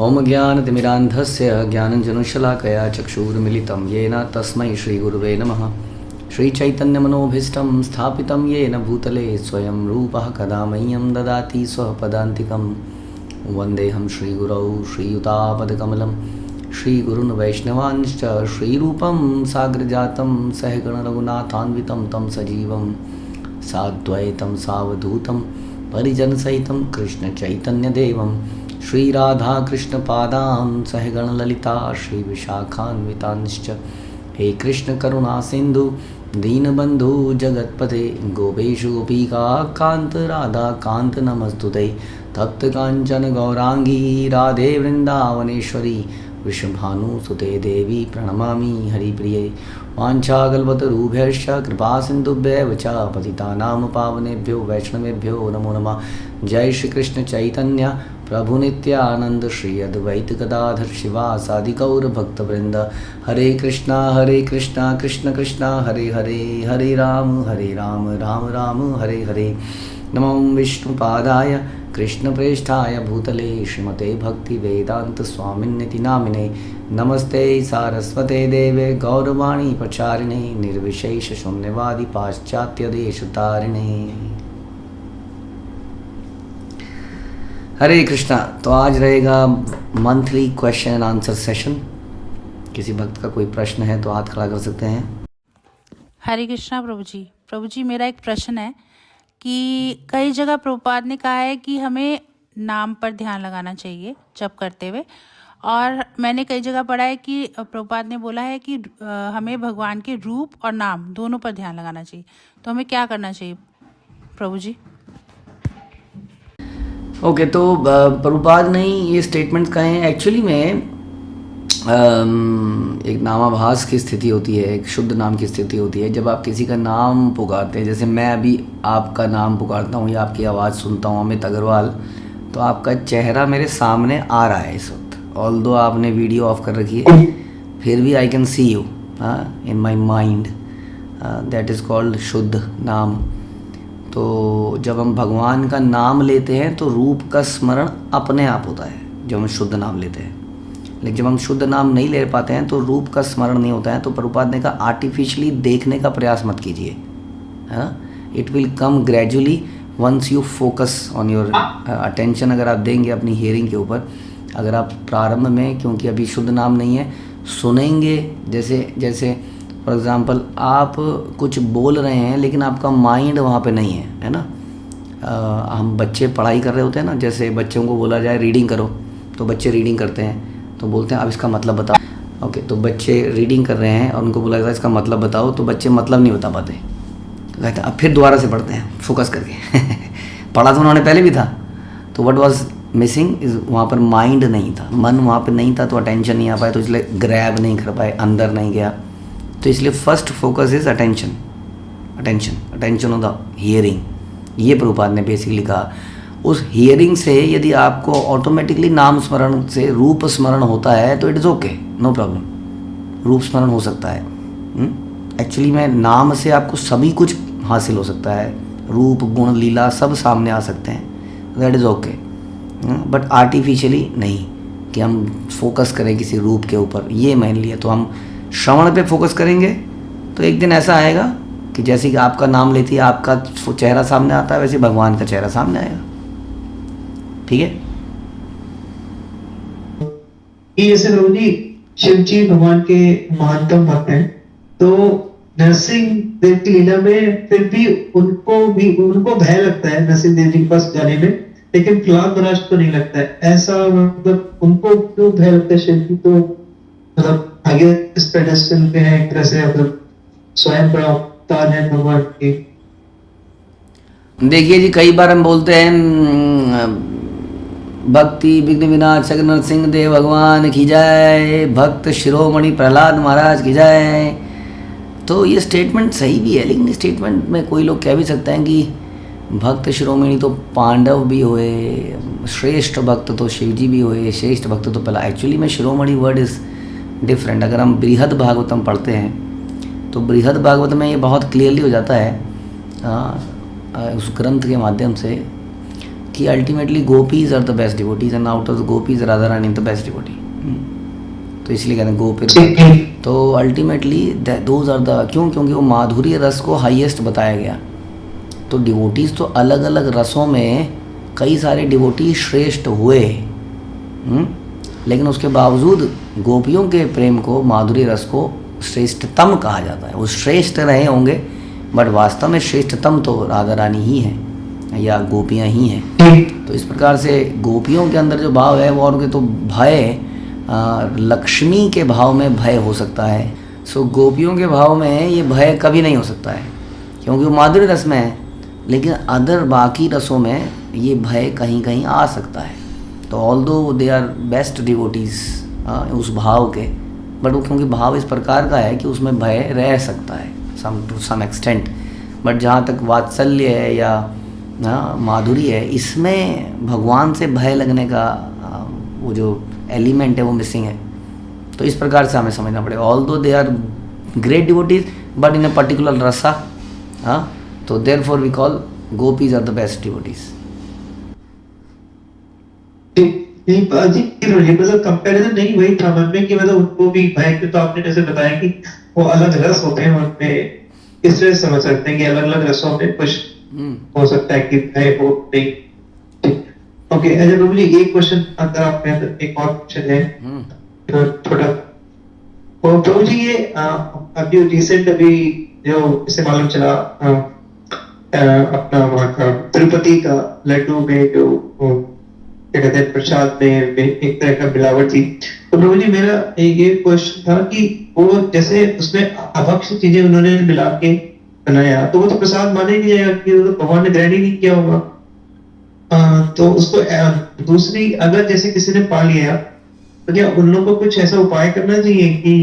ओम ज्ञानतिमिरान्धस्य ज्ञानञ्जनशलाकया चक्षुरुन्मिलितं येन तस्मै श्रीगुरुवे नमः। श्रीचैतन्यमनोभीष्टं स्थापितं येन भूतले स्वयं रूपः कदा मह्यं ददाति स्वपदान्तिकं। वन्देऽहं श्रीगुरौ श्रीयुतापदकमलं श्रीगुरून् वैष्णवांश्च श्रीरूपं साग्रजातं सहगणरघुनाथान्वितं तं सजीवं साद्वैतं सावधूतं परिजनसहितं कृष्णचैतन्यदेवं श्रीराधाकृष्णपादां सहगणललिता श्रीविशाखान्वितांश्च। हे कृष्ण करुणा सिन्धु दीनबन्धु जगत्पते गोपेषु गोपिका कान्त राधा कान्त नमस्तुते। तप्त काञ्चन गौरांगी राधे वृन्दावनेश्वरी वृषभानुसुते देवी प्रणमामि हरिप्रिये। वाञ्छाकल्पतरुभ्यश्च कृपा सिन्धुभ्येव च पतितानां पावनेभ्यो वैष्णवेभ्यो नमो नमः। जय श्री कृष्ण चैतन्य प्रभु नित्यानंद श्री अद्वैत गदाधर शिवासादि गौर भक्तवृंद। हरे कृष्णा कृष्ण कृष्णा हरे हरे, हरे राम राम राम हरे हरे। नमो विष्णुपादाय कृष्णप्रेष्ठाय भूतले श्रीमते भक्ति वेदांत स्वामिन्निति नामिने। नमस्ते सारस्वते देवे गौरवाणी प्रचारिणे निर्विशेष शून्यवादी पाश्चात्य देशतारिणे। हरे कृष्णा। तो आज रहेगा monthly question and answer session. किसी भक्त का कोई प्रश्न है तो हाथ खड़ा कर सकते हैं। हरे कृष्णा प्रभु जी। प्रभु जी मेरा एक प्रश्न है कि कई जगह प्रभुपाद ने कहा है कि हमें नाम पर ध्यान लगाना चाहिए जप करते हुए, और मैंने कई जगह पढ़ा है कि प्रभुपाद ने बोला है कि हमें भगवान के रूप और नाम दोनों पर ध्यान लगाना चाहिए। तो हमें क्या करना चाहिए प्रभु जी? ओके, तो प्रभुपाद ने ये स्टेटमेंट कहे हैं। एक्चुअली में एक नामाभास की स्थिति होती है, एक शुद्ध नाम की स्थिति होती है। जब आप किसी का नाम पुकारते हैं, जैसे मैं अभी आपका नाम पुकारता हूँ या आपकी आवाज़ सुनता हूँ अमित अग्रवाल, तो आपका चेहरा मेरे सामने आ रहा है इस वक्त। ऑल्दो आपने वीडियो ऑफ कर रखी है, फिर भी I can see you in my mind. That is called शुद्ध नाम। तो जब हम भगवान का नाम लेते हैं तो रूप का स्मरण अपने आप होता है जब हम शुद्ध नाम लेते हैं। लेकिन जब हम शुद्ध नाम नहीं ले पाते हैं तो रूप का स्मरण नहीं होता है। तो प्रभुपाद ने कहा आर्टिफिशियली देखने का प्रयास मत कीजिए, है ना। It will come gradually once you focus on your attention. अगर आप देंगे अपनी हियरिंग के ऊपर, अगर आप प्रारंभ में, क्योंकि अभी शुद्ध नाम नहीं है, सुनेंगे, जैसे फॉर एग्ज़ाम्पल आप कुछ बोल रहे हैं लेकिन आपका माइंड वहाँ पे नहीं है ना। हम बच्चे पढ़ाई कर रहे होते हैं ना, जैसे बच्चों को बोला जाए रीडिंग करो तो बच्चे रीडिंग करते हैं, तो बोलते हैं अब इसका मतलब बताओ। ओके, तो बच्चे रीडिंग कर रहे हैं और उनको बोला जाता है इसका मतलब बताओ, तो बच्चे मतलब नहीं बता पाते, तो कहते हैं अब फिर दोबारा से पढ़ते हैं फोकस करके पढ़ा तो उन्होंने पहले भी था, तो व्हाट वाज मिसिंग इज वहाँ पर माइंड नहीं था, मन वहाँ पर नहीं था, तो अटेंशन नहीं आ पाया, तो इसलिए ग्रैब नहीं कर पाए, अंदर नहीं गया। तो इसलिए first focus is attention on the hearing. ये प्रभुपाद ने बेसिकली कहा। उस हियरिंग से यदि आपको ऑटोमेटिकली नाम स्मरण से रूप स्मरण होता है तो it is okay, no problem, रूप स्मरण हो सकता है। एक्चुअली में नाम से आपको सभी कुछ हासिल हो सकता है, रूप गुण लीला सब सामने आ सकते हैं, that is okay. But artificially नहीं कि हम फोकस करें किसी रूप के ऊपर, ये मान लिया। तो हम श्रवण पे फोकस करेंगे तो एक दिन ऐसा आएगा कि जैसे कि आपका नाम लेती है आपका चेहरा सामने आता है, वैसे भगवान का चेहरा सामने आएगा। ठीक है। जैसे प्रभु जी शिव जी भगवान के महानतम भक्त हैं, तो नरसिंह देव की लीला में फिर भी उनको भय लगता है नरसिंह देव जी के पास जाने में, लेकिन प्रहलाद महाराज को नहीं लगता है। ऐसा मतलब उनको क्यों भय लगता है? शिव जी तो मतलब आगे इस पेडेस्टल पे है, एक तरह से मतलब स्वयं पर अवतार है भगवान के। देखिए जी, कई बार हम बोलते हैं भक्ति विघ्न विनाशक नरसिंह देव भगवान की जय, भक्त शिरोमणि प्रहलाद महाराज की जय। तो ये स्टेटमेंट सही भी है, लेकिन इस स्टेटमेंट में कोई लोग कह भी सकते हैं कि भक्त शिरोमणि तो पांडव भी हुए, श्रेष्ठ भक्त तो शिवजी भी हुए, श्रेष्ठ भक्त तो पहला। एक्चुअली में शिरोमणि वर्ड इज़ डिफरेंट। अगर हम बृहद भागवतम पढ़ते हैं तो बृहद भागवत में ये बहुत क्लियरली हो जाता है उस ग्रंथ के माध्यम से। कि ultimately gopis are the best devotees and out of the gopis Radha Rani the best devotee. तो इसलिए कहते हैं गोपी। तो अल्टीमेटली दोज आर द, क्योंकि वो माधुर्य रस को हाईएस्ट बताया गया। तो डिवोटीज तो अलग अलग रसों में कई सारे डिवोटी श्रेष्ठ हुए, लेकिन उसके बावजूद गोपियों के प्रेम को, माधुर्य रस को श्रेष्ठतम कहा जाता है। वो श्रेष्ठ रहे होंगे बट वास्तव में श्रेष्ठतम तो राधा रानी ही है या गोपियाँ ही हैं। तो इस प्रकार से गोपियों के अंदर जो भाव है वो, और तो भय लक्ष्मी के भाव में भय हो सकता है। सो गोपियों के भाव में ये भय कभी नहीं हो सकता है क्योंकि वो माधुर्य रस में है, लेकिन अदर बाकी रसों में ये भय कहीं कहीं आ सकता है। तो although they are best devotees उस भाव के, बट वो क्योंकि भाव इस प्रकार का है कि उसमें भय रह सकता है टू सम एक्सटेंट। बट जहाँ तक वात्सल्य है या माधुर्य है, इसमें भगवान से भय लगने का वो जो एलिमेंट है वो मिसिंग है। तो इस प्रकार से हमें समझना पड़ेगा। Although they are great devotees but in a particular rasa, तो therefore we call gopis are the best devotees. Comparison नहीं वही था मन में कि मतलब उनको भी भय, तो आपने जैसे बताया कि वो अलग रस होते हैं, उनमें इस तरह समझ सकते हैं कि अलग अलग रसों में कुछ हो सकता है कि भय हो नहीं। ओके अजय प्रभु जी, एक क्वेश्चन अंदर आपके अंदर एक और क्वेश्चन है थोड़ा। तो प्रभु जी ये अभी रिसेंट अभी जो इसे मालूम चला अपना वहाँ का तिरुपति का लड्डू में जो क्या कहते हैं प्रसाद में एक तरह का मिलावट थी। तो प्रभु जी मेरा ये क्वेश्चन था कि वो जैसे उसमें अभक्ष्य चीजें उन्होंने मिला के बनाया, तो वो तो प्रसाद माने नहीं जाएगा कि वो तो भगवान ने ग्रहण ही नहीं किया होगा। तो उसको दूसरी अगर जैसे किसी ने पा लिया तो क्या उन लोगों को कुछ ऐसा उपाय करना चाहिए कि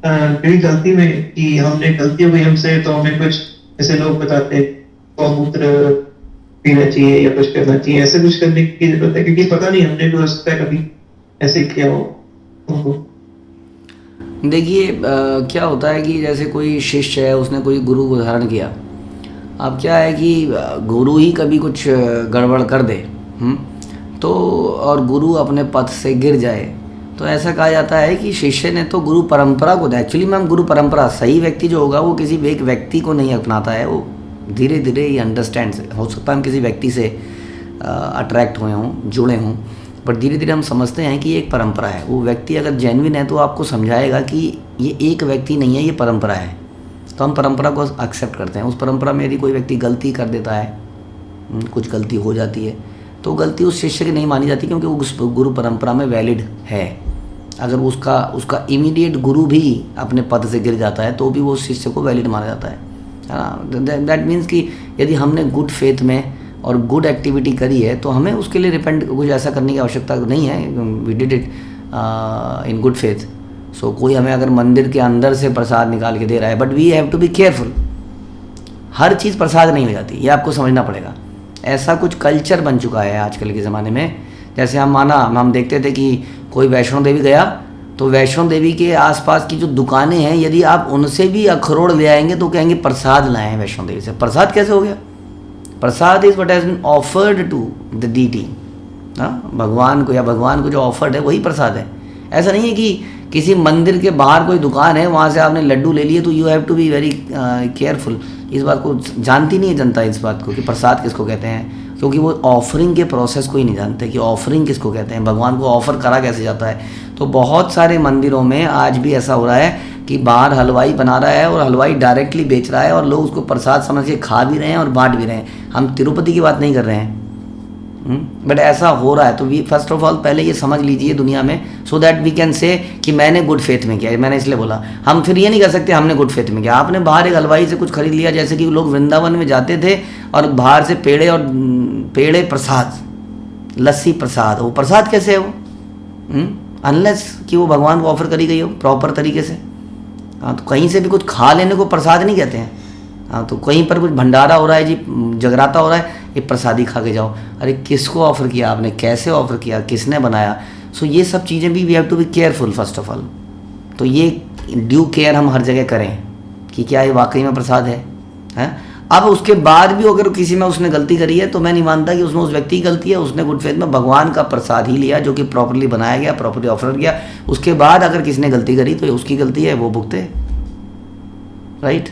मेरी गलती में कि हमने गलती हो गई हमसे, तो हमें कुछ ऐसे लोग बताते हैं गौमूत्र पीना चाहिए या कुछ करना चाहिए, ऐसे कुछ करने की जरूरत है क्योंकि पता नहीं हमने भी हो सकता है कभी ऐसे किया हो। देखिए क्या होता है कि जैसे कोई शिष्य है, उसने कोई गुरु को धारण किया। अब क्या है कि गुरु ही कभी कुछ गड़बड़ कर दे तो, और गुरु अपने पथ से गिर जाए, तो ऐसा कहा जाता है कि शिष्य ने तो गुरु परंपरा को, एक्चुअली मैम गुरु परंपरा, सही व्यक्ति जो होगा वो किसी एक व्यक्ति को नहीं अपनाता है, वो धीरे धीरे ही अंडरस्टैंड हो सकता है हम किसी व्यक्ति से अट्रैक्ट हुए हों, जुड़े हों, बट धीरे धीरे हम समझते हैं कि ये एक परंपरा है। वो व्यक्ति अगर जेन्युइन है तो आपको समझाएगा कि ये एक व्यक्ति नहीं है, ये परंपरा है। तो हम परंपरा को एक्सेप्ट करते हैं। उस परंपरा में यदि कोई व्यक्ति गलती कर देता है, कुछ गलती हो जाती है, तो गलती उस शिष्य की नहीं मानी जाती क्योंकि वो उस गुरु परंपरा में वैलिड है। अगर उसका इमीडिएट गुरु भी अपने पद से गिर जाता है तो भी वो शिष्य को वैलिड माना जाता है ना। दैट मीन्स कि यदि हमने गुड फेथ में और गुड एक्टिविटी करी है तो हमें उसके लिए रिपेंट कुछ ऐसा करने की आवश्यकता नहीं है। We did it in good faith. So कोई हमें अगर मंदिर के अंदर से प्रसाद निकाल के दे रहा है, but we have to be careful. हर चीज़ प्रसाद नहीं हो जाती, ये आपको समझना पड़ेगा। ऐसा कुछ कल्चर बन चुका है आजकल के ज़माने में। जैसे हम देखते थे कि कोई वैष्णो देवी गया तो वैष्णो देवी के आसपास की जो दुकानें हैं, यदि आप उनसे भी अखरोड़ ले आएंगे तो कहेंगे प्रसाद लाए हैं वैष्णो देवी से। प्रसाद कैसे हो गया? Prasad is what has been offered to the deity. भगवान को जो ऑफर्ड है वही प्रसाद है। ऐसा नहीं है कि किसी मंदिर के बाहर कोई दुकान है, वहाँ से आपने लड्डू ले लिए, तो you have to be very careful. इस बात को जानती नहीं है जनता, इस बात को कि प्रसाद किसको कहते हैं, क्योंकि वो ऑफरिंग के प्रोसेस को ही नहीं जानते कि ऑफरिंग किसको कहते हैं, भगवान को ऑफर करा कैसे जाता है। तो बहुत सारे मंदिरों में आज भी ऐसा हो रहा है कि बाहर हलवाई बना रहा है और हलवाई डायरेक्टली बेच रहा है और लोग उसको प्रसाद समझ के खा भी रहे हैं और बांट भी रहे हैं। हम तिरुपति की बात नहीं कर रहे हैं, बट ऐसा हो रहा है। तो वी फर्स्ट ऑफ ऑल पहले ये समझ लीजिए दुनिया में, so that we can say कि मैंने गुड फेथ में किया। मैंने इसलिए बोला, हम फिर ये नहीं कर सकते हमने गुड फेथ में किया। आपने बाहर एक हलवाई से कुछ खरीद लिया, जैसे कि लोग वृंदावन में जाते थे और बाहर से पेड़े प्रसाद, लस्सी प्रसाद, वो प्रसाद कैसे है वो? अनलेस कि वो भगवान को ऑफर करी गई हो प्रॉपर तरीके से। हाँ, तो कहीं से भी कुछ खा लेने को प्रसाद नहीं कहते हैं। हाँ, तो कहीं पर कुछ भंडारा हो रहा है जी, जगराता हो रहा है, ये प्रसादी खा के जाओ। अरे किसको ऑफर किया आपने, कैसे ऑफर किया, किसने बनाया? सो ये सब चीज़ें भी we have to be careful first of all. तो ये ड्यू केयर हम हर जगह करें कि क्या ये वाकई में प्रसाद है। अब उसके बाद भी अगर किसी में उसने गलती करी है तो मैं नहीं मानता कि उसमें उस व्यक्ति की गलती है। उसने गुड फेथ में भगवान का प्रसाद ही लिया जो कि प्रॉपरली बनाया गया, प्रॉपरली ऑफर किया। उसके बाद अगर किसी ने गलती करी तो ये उसकी गलती है, वो भुगते, राइट।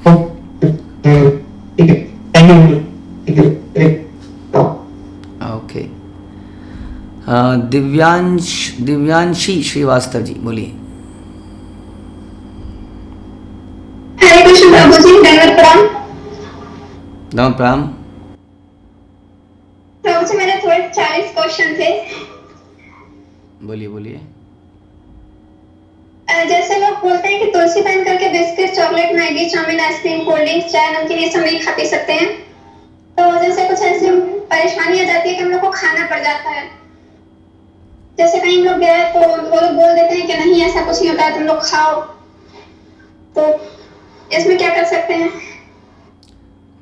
ठीक है, थैंक यू। ठीक है, ओके, दिव्यांशी श्रीवास्तव जी बोलिए। हरे कृष्ण प्रभु जी, दंडवत प्रणाम। नमः प्रणाम। प्रभु जी मेरे थोड़े 40 क्वेश्चन थे। बोलिए बोलिए। जैसे लोग बोलते हैं कि तुलसी पान करके biscuit, chocolate, Maggi, chow mein, ice cream, cold drinks, चाय, नमकीन ये सब नहीं खा पी सकते हैं। तो जैसे कुछ ऐसी परेशानी आ जाती है कि हम लोग को खाना पड़ जाता है। जैसे कहीं हम लोग गए तो वो लोग बोल देते हैं कि नहीं ऐसा कुछ नहीं होता है, तुम लोग खाओ। तो इसमें क्या कर सकते हैं?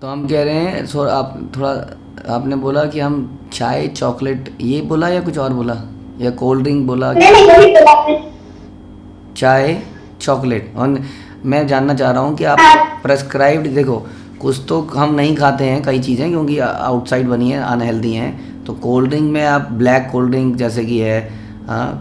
तो हम कह रहे हैं आप थोड़ा, आपने बोला कि हम चाय, चॉकलेट ये बोला या कुछ और बोला, या कोल्ड ड्रिंक बोला? नहीं वही बोला आपने। चाय, चॉकलेट। और मैं जानना चाह रहा हूँ कि आप प्रेस्क्राइब्ड, देखो कुछ तो हम नहीं खाते हैं कई चीज़ें क्योंकि आउटसाइड बनी है, अनहेल्दी हैं। तो कोल्ड ड्रिंक में आप ब्लैक कोल्ड ड्रिंक जैसे कि है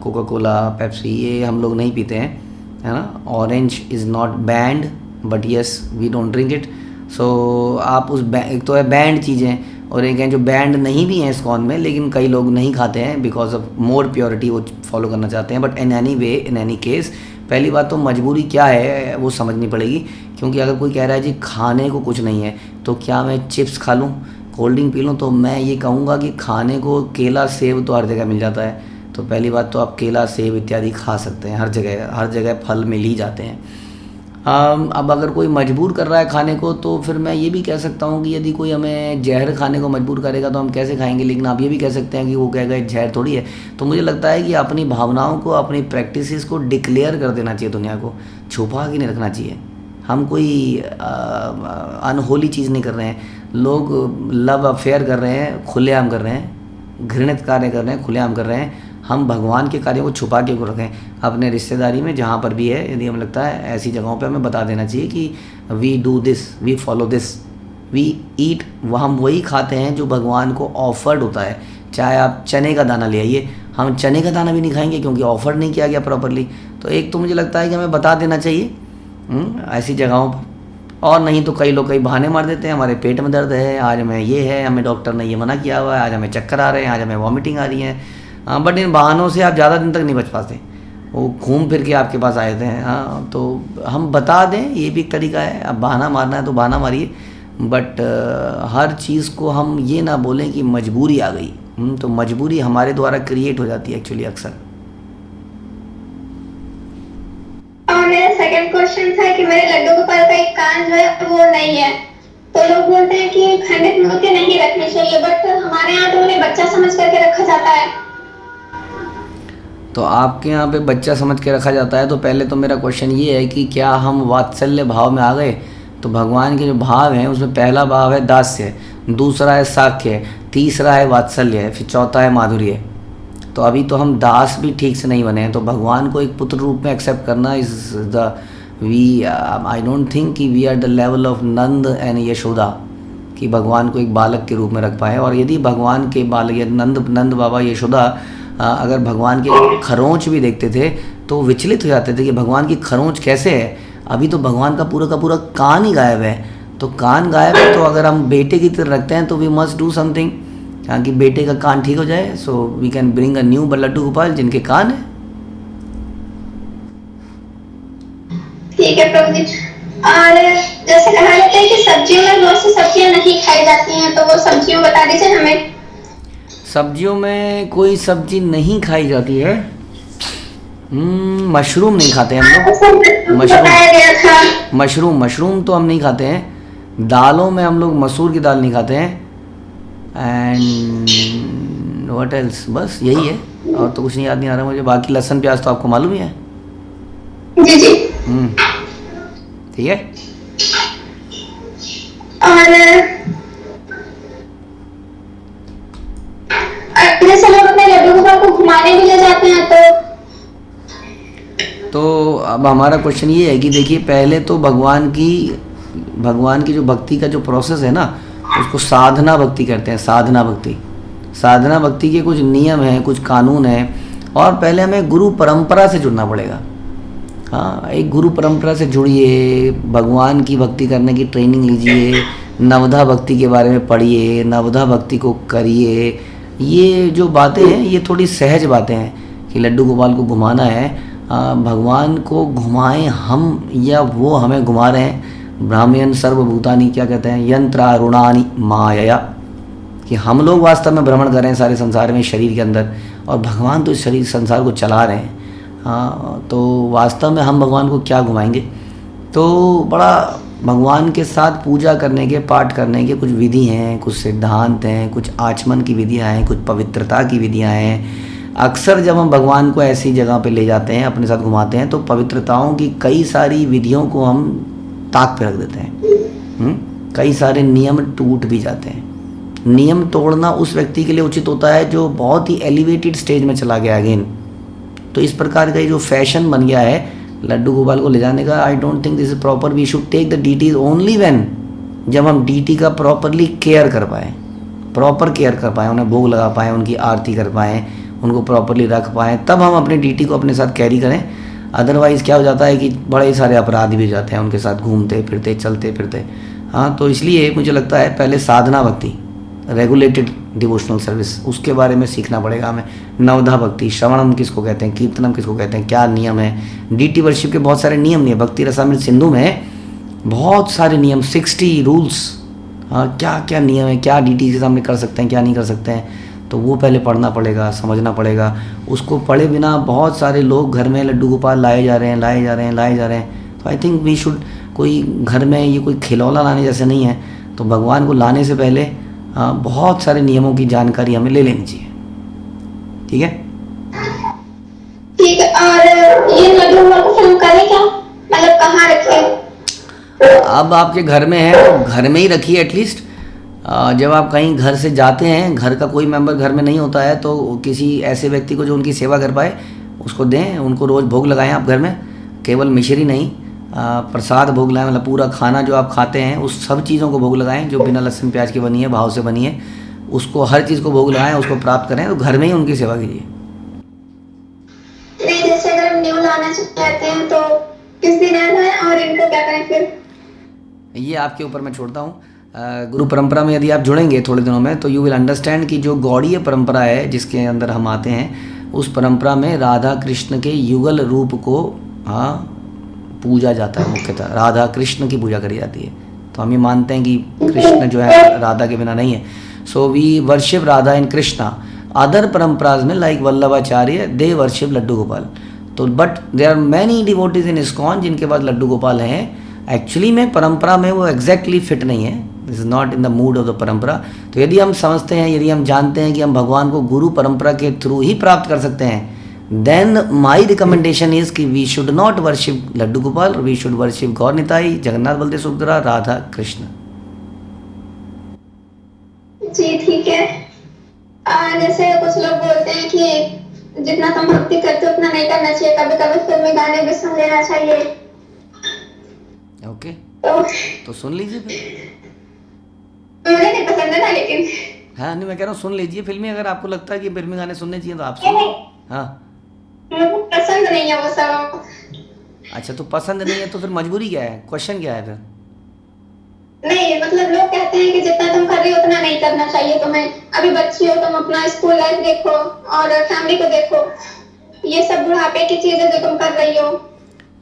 कोका कोला, पेप्सी, ये हम लोग नहीं पीते हैं, है ना। Orange is not banned but yes we don't drink it. So आप उस एक तो है बैंड चीज़ें और एक हैं जो बैंड नहीं भी हैं इस्कॉन में, लेकिन कई लोग नहीं खाते हैं बिकॉज ऑफ मोर प्योरिटी, वो फॉलो करना चाहते हैं। But in any way, in any case, पहली बात तो मजबूरी क्या है वो समझनी पड़ेगी। क्योंकि अगर कोई कह रहा है जी खाने को कुछ नहीं है तो क्या मैं चिप्स खा लूँ, कोल्ड ड्रिंक पी लूँ, तो मैं ये कहूँगा कि खाने को केला, सेब तो हर जगह मिल जाता है। तो पहली बात तो आप केला, सेब इत्यादि खा सकते हैं, हर जगह फल मिल ही जाते हैं। अब अगर कोई मजबूर कर रहा है खाने को तो फिर मैं ये भी कह सकता हूँ कि यदि कोई हमें जहर खाने को मजबूर करेगा तो हम कैसे खाएंगे। लेकिन आप ये भी कह सकते हैं कि वो कहेगा जहर थोड़ी है। तो मुझे लगता है कि अपनी भावनाओं को, अपनी प्रैक्टिसेस को डिक्लेयर कर देना चाहिए, दुनिया को छुपा के नहीं रखना चाहिए। हम कोई अनहोली चीज़ नहीं कर रहे हैं। लोग लव अफेयर कर रहे हैं, खुलेआम कर रहे हैं, घृणित कार्य कर रहे हैं, खुलेआम कर रहे हैं। हम भगवान के कार्यों को छुपा के रखें अपने रिश्तेदारी में, जहाँ पर भी है। यदि हमें लगता है ऐसी जगहों पे हमें बता देना चाहिए कि we do this, we follow this, we eat, हम वही खाते हैं जो भगवान को ऑफर्ड होता है। चाहे आप चने का दाना ले आइए, हम चने का दाना भी नहीं खाएंगे क्योंकि ऑफर नहीं किया गया प्रॉपरली। तो एक तो मुझे लगता है कि हमें बता देना चाहिए ऐसी जगहों पर। और नहीं तो कई लोग कई बहाने मार देते हैं, हमारे पेट में दर्द है, आज हमें ये है, हमें डॉक्टर ने ये मना किया हुआ है, आज हमें चक्कर आ रहे हैं, आज हमें वॉमिटिंग आ रही है। बट इन बहानों से आप ज़्यादा दिन तक नहीं बच पाते, वो घूम फिर के आपके पास आए थे। हाँ, तो हम बता दें, ये भी एक तरीका है। अब बहाना मारना है तो बहाना मारिए, बट हर चीज़ को हम ये ना बोलें कि मजबूरी आ गई। तो मजबूरी हमारे द्वारा क्रिएट हो जाती है एक्चुअली अक्सर। और मेरा सेकंड क्वेश्चन था कि मेरे लड्डू गोपाल का एक कान जो है वो नहीं है। तो लोग बोलते हैं कि खंडित मूर्ति नहीं रखनी चाहिए, बट हमारे यहाँ तो उन्हें बच्चा समझ करके रखा जाता है। तो आपके यहाँ पे बच्चा समझ के रखा जाता है। तो पहले तो मेरा क्वेश्चन ये है कि क्या हम वात्सल्य भाव में आ गए? तो भगवान के जो भाव हैं उसमें पहला भाव है दास्य, दूसरा है साख्य, तीसरा है वात्सल्य, फिर चौथा है माधुर्य। तो अभी तो हम दास भी ठीक से नहीं बने हैं। तो भगवान को एक पुत्र रूप में एक्सेप्ट करना is the I don't think कि we are the level of Nand and Yashoda कि भगवान को एक बालक के रूप में रख पाए। और यदि भगवान के बालक नंद बाबा यशोदा अगर भगवान के खरोंच भी देखते थे तो विचलित हो जाते थे कि भगवान की खरोंच कैसे है। अभी तो भगवान का पूरा कान ही गायब है। तो कान गायब है तो अगर हम बेटे की तरह रखते हैं तो वी मस्ट डू समथिंग कि बेटे का कान ठीक हो जाए। So we can bring a new Laddu Gopal जिनके कान है। ठीक है प्रभु जी। और जैसे कहा जाता है कि सब्जियों में बहुत सी सब्जियां नहीं खाई जाती हैं, तो वो सब्जियों बता दीजिए हमें। सब्जियों में कोई सब्जी नहीं खाई जाती है। मशरूम नहीं खाते हैं हम लोग। मशरूम तो हम नहीं खाते हैं। दालों में हम लोग मसूर की दाल नहीं खाते हैं। एंड व्हाट एल्स, बस यही है और तो कुछ नहीं, याद नहीं आ रहा मुझे। बाकी लहसुन प्याज तो आपको मालूम ही है। जी जी। ठीक है। और जैसे लोग अपने लड्डू गोपाल को घुमाने भी ले जाते हैं, तो तो अब हमारा क्वेश्चन ये है कि देखिए, पहले तो भगवान की जो भक्ति का जो प्रोसेस है ना, उसको साधना भक्ति कहते हैं। साधना भक्ति के कुछ नियम हैं, कुछ कानून हैं, और पहले हमें गुरु परंपरा से जुड़ना पड़ेगा। हाँ, एक गुरु परंपरा से जुड़िए, भगवान की भक्ति करने की ट्रेनिंग लीजिए, नवधा भक्ति के बारे में पढ़िए, नवधा भक्ति को करिए। ये जो बातें हैं ये थोड़ी सहज बातें हैं कि लड्डू गोपाल को घुमाना है, भगवान को घुमाएं हम या वो हमें घुमा रहे हैं। ब्राह्मण सर्वभूतानि क्या कहते हैं, यंत्रारुणानि मायया, कि हम लोग वास्तव में भ्रमण कर रहे हैं सारे संसार में शरीर के अंदर, और भगवान तो इस शरीर संसार को चला रहे हैं। हाँ, तो वास्तव में हम भगवान को क्या घुमाएंगे। तो बड़ा भगवान के साथ पूजा करने के, पाठ करने के कुछ विधि हैं, कुछ सिद्धांत हैं, कुछ आचमन की विधियां हैं, कुछ पवित्रता की विधियां हैं। अक्सर जब हम भगवान को ऐसी जगह पे ले जाते हैं, अपने साथ घुमाते हैं, तो पवित्रताओं की कई सारी विधियों को हम ताक पे रख देते हैं। कई सारे नियम टूट भी जाते हैं। नियम तोड़ना उस व्यक्ति के लिए उचित होता है जो बहुत ही एलिवेटेड स्टेज में चला गया अगेन। तो इस प्रकार का जो फैशन बन गया है लड्डू गोपाल को ले जाने का, I don't think this is proper. We should take the deities only when, जब हम डीटी का प्रॉपरली केयर कर पाएँ, प्रॉपर केयर कर पाएँ, उन्हें भोग लगा पाएँ, उनकी आरती कर पाएँ, उनको प्रॉपरली रख पाएँ, तब हम अपने डीटी को अपने साथ कैरी करें। अदरवाइज़ क्या हो जाता है कि बड़े सारे अपराधी भी जाते हैं उनके साथ घूमते फिरते, चलते फिरते। हाँ, तो इसलिए मुझे लगता है पहले साधना भक्ति, रेगुलेटेड डिवोशनल सर्विस, उसके बारे में सीखना पड़ेगा हमें। नवधा भक्ति, श्रवणम किसको कहते हैं, कीर्तनम किसको कहते हैं, क्या नियम है। डीटी वर्शिप के बहुत सारे नियम नहीं है। भक्ति रसामृत सिंधु में बहुत सारे नियम, 60 रूल्स, हाँ, क्या क्या नियम है, क्या डीटी के सामने कर सकते हैं, क्या नहीं कर सकते हैं। तो वो पहले पढ़ना पड़ेगा, समझना पड़ेगा। उसको पढ़े बिना बहुत सारे लोग घर में लड्डू गोपाल लाए जा रहे हैं। तो आई थिंक वी शुड, कोई घर में ये कोई खिलौना लाने जैसे नहीं है। तो भगवान को लाने से पहले बहुत सारे नियमों की जानकारी हमें ले लेनी चाहिए। ठीक है, ठीक है। और ये लड्डू गोपाल को फिल्म करें क्या, मतलब कहाँ रखें? अब आपके घर में है तो घर में ही रखिए एटलीस्ट। जब आप कहीं घर से जाते हैं, घर का कोई मेंबर घर में नहीं होता है, तो किसी ऐसे व्यक्ति को जो उनकी सेवा कर पाए उसको दें। उनको रोज़ भोग लगाएं आप घर में, केवल मिश्री नहीं, प्रसाद भोग लगाएं, मतलब पूरा खाना जो आप खाते हैं उस सब चीज़ों को भोग लगाएं जो बिना लहसुन प्याज की बनी है, भाव से बनी है, उसको हर चीज़ को भोग लगाएं, उसको प्राप्त करें। तो घर में ही उनकी सेवा कीजिए। नहीं, जैसे अगर हम न्यू लाना चाहते हैं तो किस दिन आना है और इनको क्या करें फिर? ये आपके ऊपर मैं छोड़ता हूँ। गुरु परंपरा में यदि आप जुड़ेंगे थोड़े दिनों में, तो यू विल अंडरस्टैंड कि जो गौड़ीय परंपरा है जिसके अंदर हम आते हैं, उस परंपरा में राधा कृष्ण के युगल रूप को पूजा जाता है। मुख्यतः राधा कृष्ण की पूजा करी जाती है। तो हम ये मानते हैं कि कृष्ण जो है राधा के बिना नहीं है। So we worship Radha in Krishna. Other परंपराज में like Vallabhacharya, they worship Laddu Gopal. तो but there are many devotees in ISKCON जिनके पास लड्डू गोपाल हैं। एक्चुअली में परंपरा में वो एग्जैक्टली फिट नहीं है, this is not in the mood off the परंपरा। तो यदि हम समझते हैं, यदि हम जानते हैं कि हम भगवान को गुरु परंपरा के थ्रू ही प्राप्त कर सकते हैं, देन माई रिकमेंडेशन इज कि we should not worship Laddu Gopal, we should worship Gaur Nitai, Jagannath Baldev Subhadra, Radha Krishna. जी ठीक है। जैसे कुछ लोग बोलते हैं कि जितना तुम भक्ति करते हो उतना नहीं करना चाहिए, कभी कभी फिल्मी गाने भी सुन लेना चाहिए। ओके, तो सुन लीजिए फिर। मुझे नहीं पसंद है ना, लेकिन हाँ नहीं, मैं कह रहा हूँ सुन लीजिए फिल्मी। अगर आपको लगता है कि फिल्मी गाने सुनने चाहिए तो आप सुन। हाँ, मुझे पसंद नहीं है वो सब। अच्छा, तो पसंद नहीं है तो फिर मजबूरी क्या है, क्वेश्चन क्या है फिर? नहीं, मतलब लोग कहते हैं कि जितना तुम कर रही हो उतना नहीं करना चाहिए तुम्हें। अभी बच्ची हो, तुम अपना स्कूल लाइफ देखो और फैमिली को देखो। ये सब बुढ़ापे की चीजें जो तुम कर रही हो,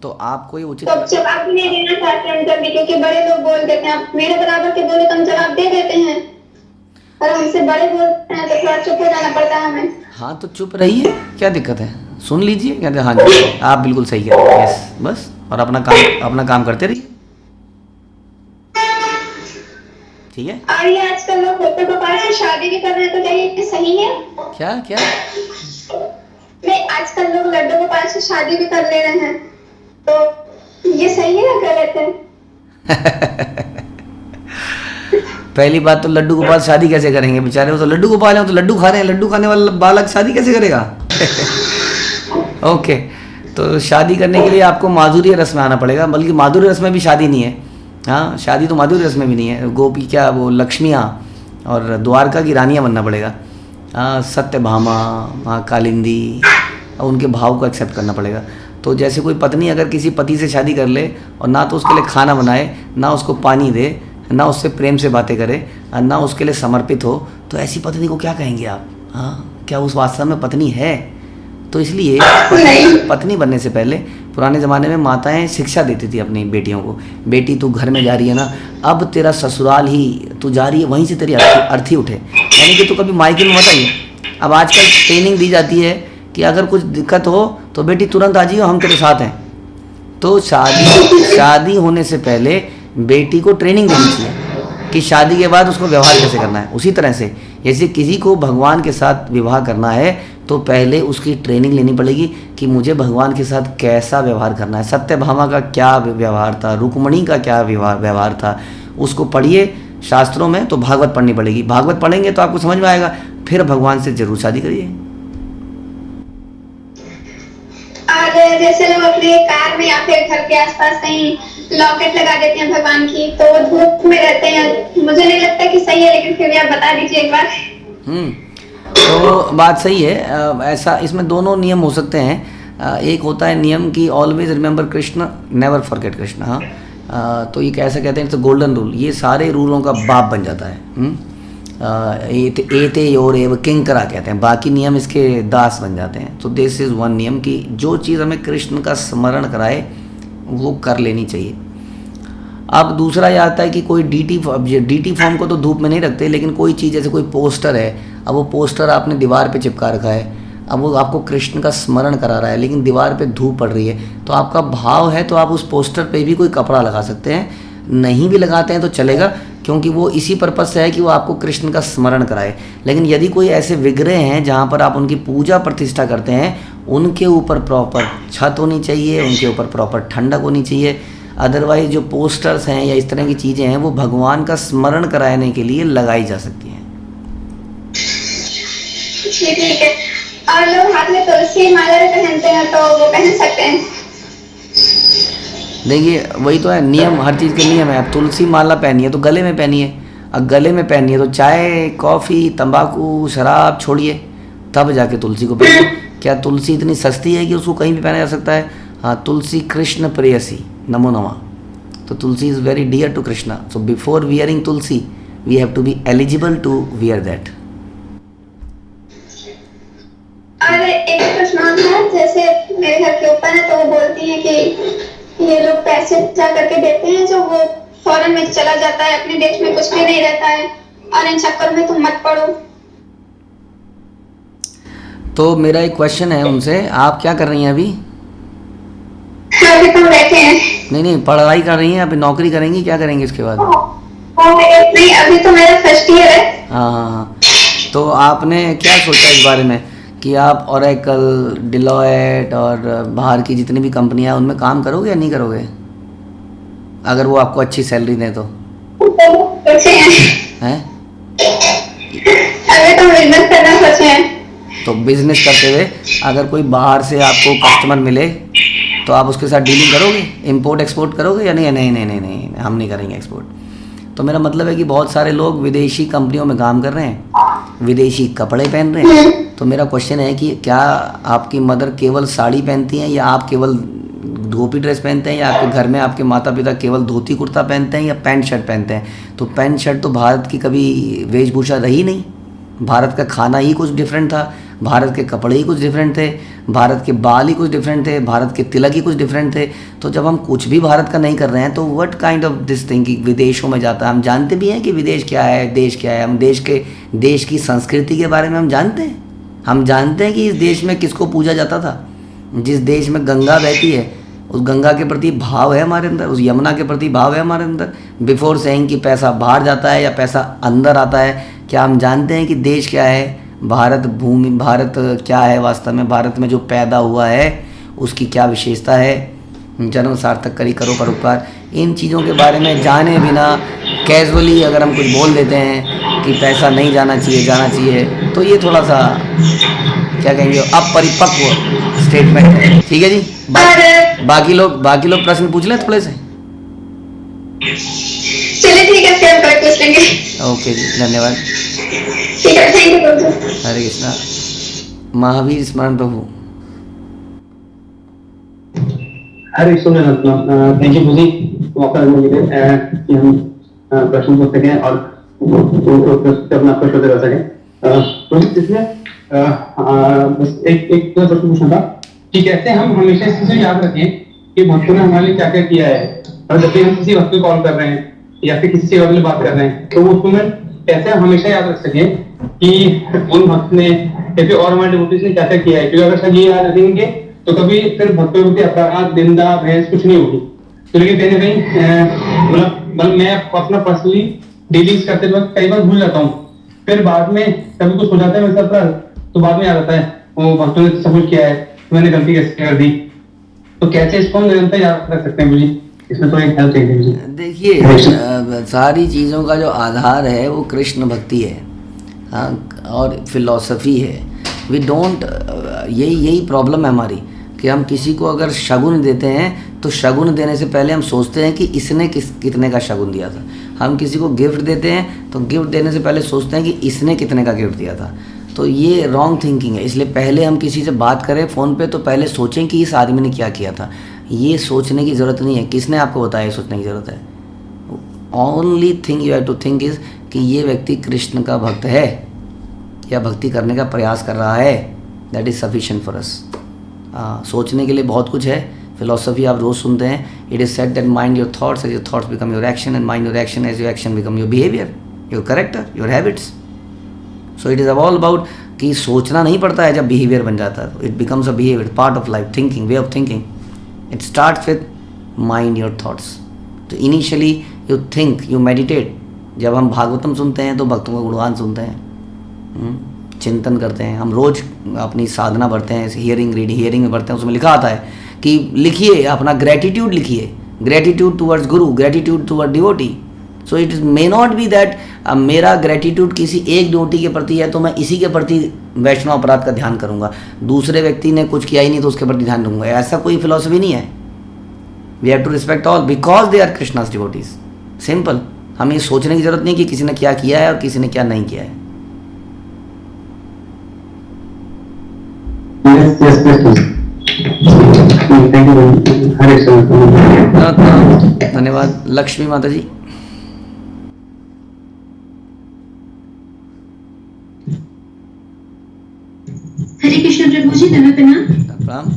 तो आपको ये उचित तो जवाब भी नहीं देना चाहते हम जल्दी, क्योंकि बड़े लोग बोल देते हैं। मेरे बराबर के बोले तो हम जवाब दे देते हैं, और हमसे बड़े बोलते हैं तो थोड़ा चुप हो जाना पड़ता है हमें। हाँ, तो चुप रहिए, क्या दिक्कत है, सुन लीजिए। कहते हैं हाँ जी आप बिल्कुल सही कह रहे हैं, यस, बस। और अपना काम करते रहिए, ठीक है। और ये आजकल लोग लड्डू गोपाल से शादी भी कर रहे हैं, तो क्या ये सही है? क्या क्या? नहीं, आजकल लोग लड्डू गोपाल से शादी भी कर ले रहे हैं, तो ये सही है या गलत है? पहली बात तो लड्डू गोपाल शादी कैसे करेंगे बेचारे, वो तो लड्डू गोपाल हैं, तो लड्डू खा रहे हैं। लड्डू खाने वाला बालक शादी कैसे करेगा? ओके, तो शादी करने के लिए आपको माधुर्य रस में आना पड़ेगा, बल्कि माधुर्य रस में भी शादी नहीं है। हाँ, शादी तो माधुर्य रस में भी नहीं है। गोपी क्या वो लक्ष्मियाँ और द्वारका की रानियाँ बनना पड़ेगा। हाँ, सत्यभामा, हाँ कालिंदी, उनके भाव को एक्सेप्ट करना पड़ेगा। तो जैसे कोई पत्नी अगर किसी पति से शादी कर ले और ना तो उसके लिए खाना बनाए, ना उसको पानी दे, ना उससे प्रेम से बातें करे, और ना उसके लिए समर्पित हो, तो ऐसी पत्नी को क्या कहेंगे आप? हाँ, क्या उस वास्तव में पत्नी है? तो इसलिए पत्नी बनने से पहले पुराने ज़माने में माताएं शिक्षा देती थी अपनी बेटियों को, बेटी तू घर में जा रही है ना, अब तेरा ससुराल ही तू जा रही है, वहीं से तेरी अर्थी उठे, यानी कि तू कभी मायके में मत आइए। अब आजकल ट्रेनिंग दी जाती है कि अगर कुछ दिक्कत हो तो बेटी तुरंत आ जाइए, हम तेरे साथ हैं। तो शादी होने से पहले बेटी को ट्रेनिंग देनी चाहिए कि शादी के बाद उसको व्यवहार कैसे करना है। उसी तरह से जैसे किसी को भगवान के साथ विवाह करना है तो पहले उसकी ट्रेनिंग लेनी पड़ेगी कि मुझे भगवान के साथ कैसा व्यवहार करना है। सत्यभामा का क्या व्यवहार था, रुक्मणी का क्या व्यवहार था, उसको पढ़िए शास्त्रों में। तो भागवत पढ़नी पड़ेगी, भागवत पढ़ेंगे तो आपको समझ में आएगा, फिर भगवान से जरूर शादी करिए। और जैसे लोग अपने कार में या फिर घर के आसपास कहीं लॉकेट लगा देते हैं भगवान की, तो वो धूप में रहते हैं, मुझे नहीं लगता कि सही है, लेकिन फिर भी आप बता दीजिए एक बार। तो बात सही है। ऐसा इसमें दोनों नियम हो सकते हैं। एक होता है नियम कि always remember Krishna, never forget Krishna. हाँ, तो ये कैसे कहते हैं, इट्स गोल्डन रूल। ये सारे रूलों का बाप बन जाता है। एते योर एव किंकरा कहते हैं, बाकी नियम इसके दास बन जाते हैं। तो दिस इज़ वन नियम कि जो चीज़ हमें कृष्ण का स्मरण कराए वो कर लेनी चाहिए। अब दूसरा ये आता है कि कोई डीटी फॉर्म को तो धूप में नहीं रखते, लेकिन कोई चीज़ जैसे कोई पोस्टर है, अब वो पोस्टर आपने दीवार पे चिपका रखा है, अब वो आपको कृष्ण का स्मरण करा रहा है, लेकिन दीवार पे धूप पड़ रही है, तो आपका भाव है तो आप उस पोस्टर पे भी कोई कपड़ा लगा सकते हैं। नहीं भी लगाते हैं तो चलेगा, क्योंकि वो इसी पर्पज़ से है कि वो आपको कृष्ण का स्मरण कराए। लेकिन यदि कोई ऐसे विग्रह हैं जहाँ पर आप उनकी पूजा प्रतिष्ठा करते हैं, उनके ऊपर प्रॉपर छत होनी चाहिए, उनके ऊपर प्रॉपर ठंडक होनी चाहिए। अदरवाइज जो पोस्टर्स हैं या इस तरह की चीज़ें हैं वो भगवान का स्मरण कराने के लिए लगाई जा सकती हैं। ठीक है। और लोग हाथ में तुलसी माला पहनते हैं तो वो पहन सकते हैं? देखिए वही तो है नियम, हर चीज़ के नियम है। अब तुलसी माला पहनिए तो गले में पहनिए, अब गले में पहनिए तो चाय, कॉफ़ी, तंबाकू, शराब छोड़िए, तब जाके तुलसी को पहनिए। क्या तुलसी इतनी सस्ती है कि उसको कहीं भी पहना जा सकता है? हाँ, तुलसी कृष्ण प्रेयसी, नमो नमः। तो tulsi is very dear to Krishna, so before wearing tulsi we have to be eligible to wear that. और एक प्रश्न और था, जैसे मेरे घर के ऊपर है तो वो बोलती है कि ये लोग पैसे जा करके देते हैं जो वो फॉरेन में चला जाता है, अपने देश में कुछ भी नहीं रहता है, और इन चक्कर में तुम मत पड़ो। तो मेरा एक क्वेश्चन है उनसे, आप क्या कर रही हैं अभी? अभी तो बैठे हैं। नहीं, पढ़ाई कर रही हैं, अभी नौकरी करेंगी, क्या करेंगी इसके बाद? नहीं, अभी तो मेरा फर्स्ट ईयर है। हाँ। तो आपने क्या सोचा इस बारे में कि आप ओरेकल, डिलॉयट और बाहर की जितनी भी कंपनियां हैं उनमें काम करोगे या नहीं करोगे, अगर वो आपको अच्छी सैलरी दें तो? हैं? अभी तो बिजनेस करना सोचे हैं। तो बिजनेस करते हुए अगर कोई बाहर से आपको कस्टमर मिले तो आप उसके साथ डीलिंग करोगे, इंपोर्ट एक्सपोर्ट करोगे या नहीं? नहीं, हम नहीं करेंगे एक्सपोर्ट। तो मेरा मतलब है कि बहुत सारे लोग विदेशी कंपनियों में काम कर रहे हैं, विदेशी कपड़े पहन रहे हैं। तो मेरा क्वेश्चन है कि क्या आपकी मदर केवल साड़ी पहनती हैं, या आप केवल गोपी ड्रेस पहनते हैं, या आपके घर में आपके माता पिता केवल धोती कुर्ता पहनते हैं या पैंट शर्ट पहनते हैं? तो पैंट शर्ट तो भारत की कभी वेशभूषा रही नहीं। भारत का खाना ही कुछ डिफरेंट था, भारत के कपड़े ही कुछ डिफरेंट थे, भारत के बाल ही कुछ डिफरेंट थे, भारत के तिलक ही कुछ डिफरेंट थे। तो जब हम कुछ भी भारत का नहीं कर रहे हैं तो what kind of this thing कि विदेशों में जाता है। हम जानते भी हैं कि विदेश क्या है, देश क्या है, हम देश की संस्कृति के बारे में हम जानते हैं। हम जानते हैं कि इस देश में किसको पूजा जाता था। जिस देश में गंगा बहती है उस गंगा के प्रति भाव है हमारे अंदर, उस यमुना के प्रति भाव है हमारे अंदर। बिफोर सेइंग कि पैसा बाहर जाता है या पैसा अंदर आता है, क्या हम जानते हैं कि देश क्या है, भारत क्या है वास्तव में, भारत में जो पैदा हुआ है उसकी क्या विशेषता है। जन्म सार्थक करी करो परोपकार, इन चीज़ों के बारे में जाने बिना कैजुअली अगर हम कुछ बोल देते हैं कि पैसा नहीं जाना चाहिए, तो ये थोड़ा सा क्या कहेंगे अपरिपक्व स्टेटमेंट है, ठीक है जी। और बाकी लोग प्रश्न पूछ लें थोड़े से। चलिए ठीक है, फिर हम कल पूछ लेंगे। ओके जी, धन्यवाद। ठीक है, थैंक यू प्रभु। हरे कृष्णा। महावीर स्मरण प्रभु। हरे कृष्ण। थैंक यू मुझे मौका देने के लिए कि हम प्रश्न पूछ सकें और अपना प्रश्न कर सकें। इसलिए बस एक प्रश्न पूछना था कि कैसे हम हमेशा इस चीज को याद रखें कि भक्तों ने हमारे लिए क्या क्या किया है, और जब भी हम किसी भक्त को कॉल कर रहे हैं या फिर किसी सेवा के लिए बात कर रहे हैं तो उसको मैं कैसे हमेशा याद रख सके कि उन भक्त ने या फिर और हमारे डिवोटीज ने क्या क्या किया है। क्योंकि अगर सब ये याद रखेंगे तो कभी फिर भक्तों के प्रति अपराध, निंदा, बहस कुछ नहीं होगी। तो लेकिन कहीं ना कहीं मतलब मैं अपना पर्सनली डीलिंग्स करते वक्त कई बार भूल जाता हूँ, फिर बाद में कभी कुछ हो जाता है मेरे साथ तो बाद में याद आता है वो भक्तों ने सब कुछ किया है, मैंने गलती कैसे कर दी। तो कैसे इसको निरंतर याद रख सकते हैं मुझे, इसमें तो एक हेल्प चाहिए मुझे। देखिए, सारी चीज़ों का जो आधार है वो कृष्ण भक्ति है, हाँ, और फिलॉसफी है। वी डोंट, यही प्रॉब्लम है हमारी कि हम किसी को अगर शगुन देते हैं तो शगुन देने से पहले हम सोचते हैं कि इसने कितने का शगुन दिया था। हम किसी को गिफ्ट देते हैं तो गिफ्ट देने से पहले सोचते हैं कि इसने कितने का गिफ्ट दिया था। तो ये रॉन्ग थिंकिंग है। इसलिए पहले हम किसी से बात करें फ़ोन पे तो पहले सोचें कि इस आदमी ने क्या किया था। ये सोचने की ज़रूरत नहीं है। किसने आपको बताया ये सोचने की ज़रूरत है? Only thing you have to think is कि ये व्यक्ति कृष्ण का भक्त है या भक्ति करने का प्रयास कर रहा है। That is sufficient for us. सोचने के लिए बहुत कुछ है। फिलोसफी आप रोज़ सुनते हैं, it is said that mind your thoughts as your thoughts become your action, and mind your action as your action become your behaviour, your character, your habits. So it is all about कि सोचना नहीं पड़ता है जब behaviour बन जाता है, तो it becomes a behaviour, part of life, thinking, way of thinking. It starts with mind your thoughts. तो initially you think, you meditate. जब हम भागवतम सुनते हैं तो भक्तों का गुणगान सुनते हैं, चिंतन करते हैं। हम रोज़ अपनी साधना बढ़ते हैं, हियरिंग में बढ़ते हैं। उसमें लिखा आता है कि लिखिए अपना ग्रेटिट्यूड, लिखिए gratitude towards Guru, gratitude toward devotee. So it may not be that मेरा ग्रेटिट्यूड किसी एक डिवोटी के प्रति है तो मैं इसी के प्रति वैष्णव अपराध का ध्यान करूंगा, दूसरे व्यक्ति ने कुछ किया ही नहीं तो उसके प्रति ध्यान दूंगा। ऐसा कोई फिलॉसफी नहीं है। We have to respect all because they are Krishna's devotees. Simple. हमें ये सोचने की जरूरत नहीं कि किसी ने क्या किया है और किसी ने क्या नहीं किया है। धन्यवाद। लक्ष्मी माता जी। हरे कृष्ण प्रभु जी, प्रणाम।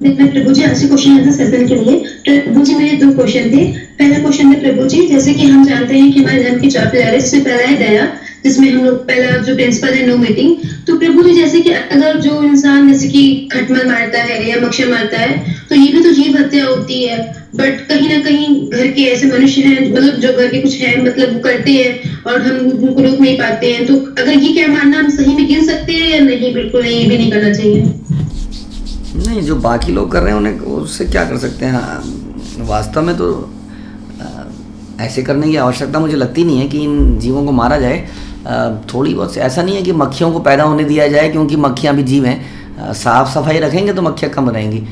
प्रभु जी आपसे क्वेश्चन है सत्संग के लिए। प्रभु जी मेरे 2 क्वेश्चन थे। पहला क्वेश्चन है प्रभु जी, जैसे कि हम जानते हैं कि हमारे धर्म के 4 पिलर है, जिसमें पहला है दया, जिसमें हम लोग पहला जो प्रिंसिपल है नो मीटिंग। तो प्रभु जी जैसे कि अगर जो इंसान जैसे कि खटमल मारता है या मच्छर मारता है तो ये भी तो जीव हत्या होती है, बट कहीं ना कहीं घर के ऐसे मनुष्य हैं, मतलब जो घर के कुछ हैं, मतलब करते हैं और हम उनको रोक नहीं पाते हैं। तो अगर ये क्या मानना हम सही में गिन सकते हैं या नहीं? बिल्कुल नहीं, ये भी नहीं करना चाहिए। नहीं, जो बाकी लोग कर रहे हैं उन्हें उससे क्या कर सकते हैं। वास्तव में तो ऐसे करने की आवश्यकता मुझे लगती नहीं है कि इन जीवों को मारा जाए। थोड़ी बहुत ऐसा नहीं है कि मक्खियों को पैदा होने दिया जाए, क्योंकि मक्खियाँ भी जीव हैं। साफ़ सफाई रखेंगे तो मक्खियाँ कम रहेंगी,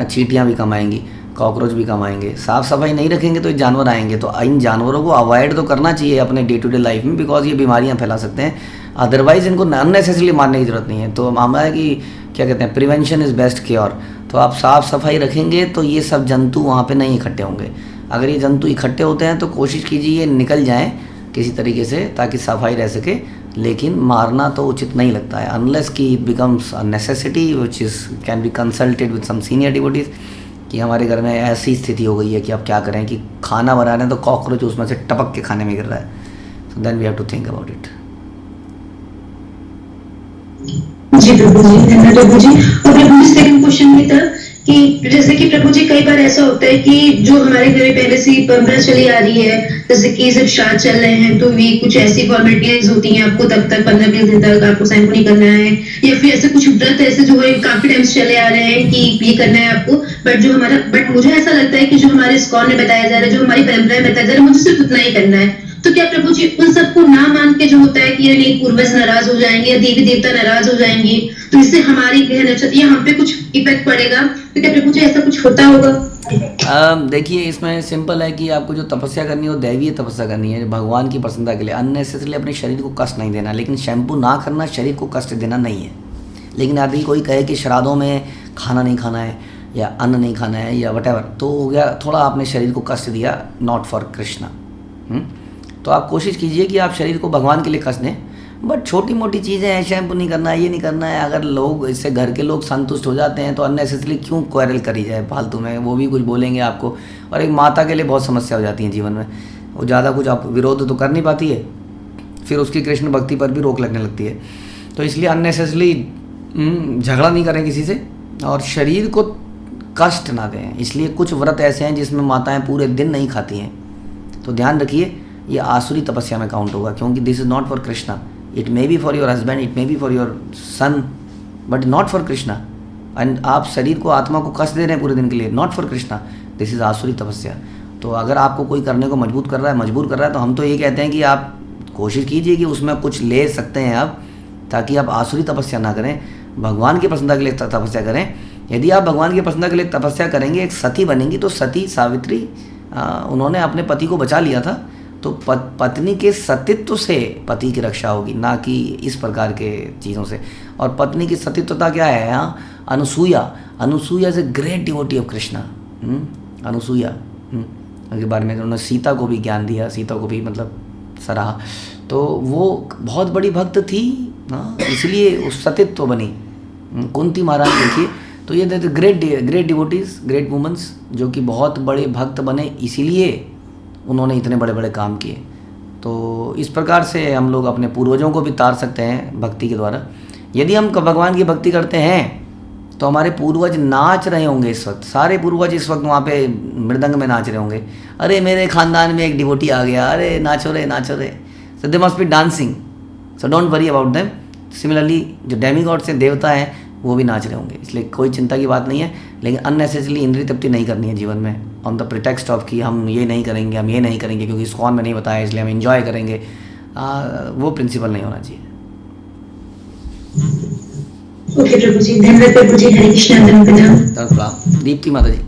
चींटियाँ भी कम आएंगी, कॉकरोच भी कम आएंगे। साफ़ सफाई नहीं रखेंगे तो जानवर आएंगे। तो इन जानवरों को अवॉइड तो करना चाहिए अपने डे टू डे लाइफ में, बिकॉज ये बीमारियाँ फैला सकते हैं। अदरवाइज़ इनको अननेसेसरली मारने की ज़रूरत नहीं है। तो मामला है कि क्या कहते हैं, प्रिवेंशन इज़ बेस्ट क्योर। तो आप साफ़ सफाई रखेंगे तो ये सब जंतु वहाँ पे नहीं इकट्ठे होंगे। अगर ये जंतु इकट्ठे होते हैं तो कोशिश कीजिए ये निकल जाएं किसी तरीके से, ताकि सफाई रह सके। लेकिन मारना तो उचित नहीं लगता है, अनलेस कि it becomes a necessity which is can be consulted with some senior devotees, कि हमारे घर में ऐसी स्थिति हो गई है कि अब क्या करें कि खाना बना रहे हैं तो कॉकरोच उसमें से टपक के खाने में गिर रहा है। So then we have to think about it. जी प्रभु जी, धन्यवाद प्रभु जी। और प्रभु जी सेकंड क्वेश्चन भी था कि जैसे कि प्रभु जी कई बार ऐसा होता है कि जो हमारे घर में पहले से परंपरा चली आ रही है, जैसे कि जब श्राद्ध चल रहे हैं तो भी कुछ ऐसी फॉर्मेलिटीज होती हैं, आपको तब तक 15-20 दिन तक आपको सैंपल करना है, या फिर ऐसे कुछ व्रत ऐसे जो है काफी टाइम से चले आ रहे हैं कि ये करना है आपको। बट मुझे ऐसा लगता है कि जो हमारे इस्कॉन में बताया जा रहा है, जो हमारी परंपरा में बताया जा रहा है, मुझे सिर्फ उतना ही करना है। तो क्या प्रभु जी उन सबको ना मान के जो होता है कि यानी पूर्वज नाराज हो जाएंगे या देवी देवता नाराज हो जाएंगे तो इससे हमारी ग्रह नक्षत्र या हम पे कुछ इफेक्ट पड़ेगा, तो क्या प्रभु जी ऐसा कुछ होता होगा? देखिए, इसमें सिंपल है कि आपको जो तपस्या करनी है वो दैवीय तपस्या करनी है, भगवान की प्रसन्नता के लिए। अननेसेसरली अपने शरीर को कष्ट नहीं देना, लेकिन शैम्पू ना करना शरीर को कष्ट देना नहीं है। लेकिन यदि कोई कहे कि श्राद्धों में खाना नहीं खाना है या अन्न नहीं खाना है या वटेवर, तो हो गया थोड़ा आपने शरीर को कष्ट दिया, नॉट फॉर कृष्णा। तो आप कोशिश कीजिए कि आप शरीर को भगवान के लिए कष्ट दें, बट छोटी मोटी चीज़ें हैं, शैम्पू नहीं करना है, ये नहीं करना है। अगर लोग इससे घर के लोग संतुष्ट हो जाते हैं तो अननेसेसरली क्यों क्वारल करी जाए फालतू में, वो भी कुछ बोलेंगे आपको। और एक माता के लिए बहुत समस्या हो जाती है जीवन में, वो ज़्यादा कुछ आप विरोध तो कर नहीं पाती है, फिर उसकी कृष्ण भक्ति पर भी रोक लगने लगती है। तो इसलिए अननेसेसरली झगड़ा नहीं करें किसी से और शरीर को कष्ट ना दें। इसलिए कुछ व्रत ऐसे हैं जिसमें माताएं पूरे दिन नहीं खाती हैं, तो ध्यान रखिए ये आसुरी तपस्या में काउंट होगा, क्योंकि this is not for Krishna. It may be for your husband, it may be for your son, but not for Krishna. And आप शरीर को, आत्मा को कष्ट दे रहे हैं पूरे दिन के लिए, not for Krishna, this is आसुरी तपस्या। तो अगर आपको कोई करने को मजबूर कर रहा है, तो हम तो ये कहते हैं कि आप कोशिश कीजिए कि उसमें कुछ ले सकते हैं आप, ताकि आप आसुरी तपस्या ना करें, भगवान की प्रसन्नता के लिए तपस्या करें। यदि आप भगवान की प्रसन्नता के लिए तपस्या करेंगे, एक सती बनेंगी, तो सती सावित्री उन्होंने अपने पति को बचा लिया था, तो पत्नी के सतीत्व से पति की रक्षा होगी, ना कि इस प्रकार के चीज़ों से। और पत्नी की सतीत्वता क्या है यहाँ? Anusuya is a great devotee of Krishna. Anusuya के बारे में उन्होंने सीता को भी ज्ञान दिया, सीता को भी मतलब सराहा, तो वो बहुत बड़ी भक्त थी, इसलिए उस सतीत्व बनी। कुंती महाराज देखिए, तो ये ग्रेट डिवोटीज, ग्रेट वुमेन्स जो कि बहुत बड़े भक्त बने, इसीलिए उन्होंने इतने बड़े बड़े काम किए। तो इस प्रकार से हम लोग अपने पूर्वजों को भी तार सकते हैं भक्ति के द्वारा। यदि हम भगवान की भक्ति करते हैं तो हमारे पूर्वज नाच रहे होंगे इस वक्त, सारे पूर्वज इस वक्त वहाँ पे मृदंग में नाच रहे होंगे, अरे मेरे खानदान में एक डिवोटी आ गया, अरे नाचो रे। So they must be dancing, so don't worry about them. Similarly जो डेमीगॉड्स हैं, देवता हैं, वो भी नाच रहे होंगे, इसलिए कोई चिंता की बात नहीं है। लेकिन अननेसेसरली इंद्रिय तृप्ति नहीं करनी है जीवन में, ऑन द प्रिटेक्स्ट ऑफ कि हम ये नहीं करेंगे, हम ये नहीं करेंगे क्योंकि इस्कॉन में नहीं बताया इसलिए हम एंजॉय करेंगे, वो प्रिंसिपल नहीं होना चाहिए। ओके प्रभु जी, धन्यवाद प्रभु जी। हरे कृष्ण। धन्यवाद। दीप्ति माता जी।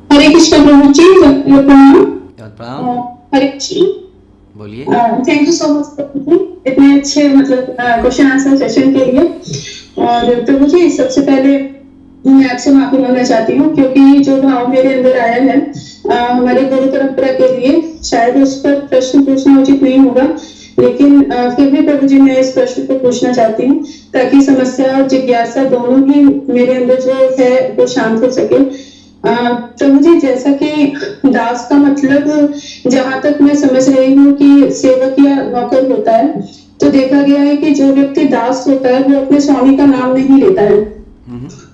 हरे कृष्ण प्रभु जी। प्रणाम। हरे कृष्ण। बोलिए। थैंक यू सो मच प्रभु जी, इतने अच्छे मतलब क्वेश्चन आंसर सेशन के लिए। और प्रभु जी, सबसे पहले मैं आपसे माफी मांगना चाहती हूँ, क्योंकि जो भाव मेरे अंदर आया है हमारे गुरु परंपरा के लिए, शायद उस पर प्रश्न पूछना उचित नहीं होगा, लेकिन फिर भी प्रभु जी मैं इस प्रश्न को पूछना चाहती हूँ, ताकि समस्या और जिज्ञासा दोनों ही मेरे अंदर जो है वो शांत हो सके। प्रभु जी, जैसा कि दास का मतलब, जहां तक मैं समझ रही हूँ कि सेवक या नौकर होता है, तो देखा गया है कि जो व्यक्ति दास होता है वो अपने स्वामी का नाम नहीं लेता है।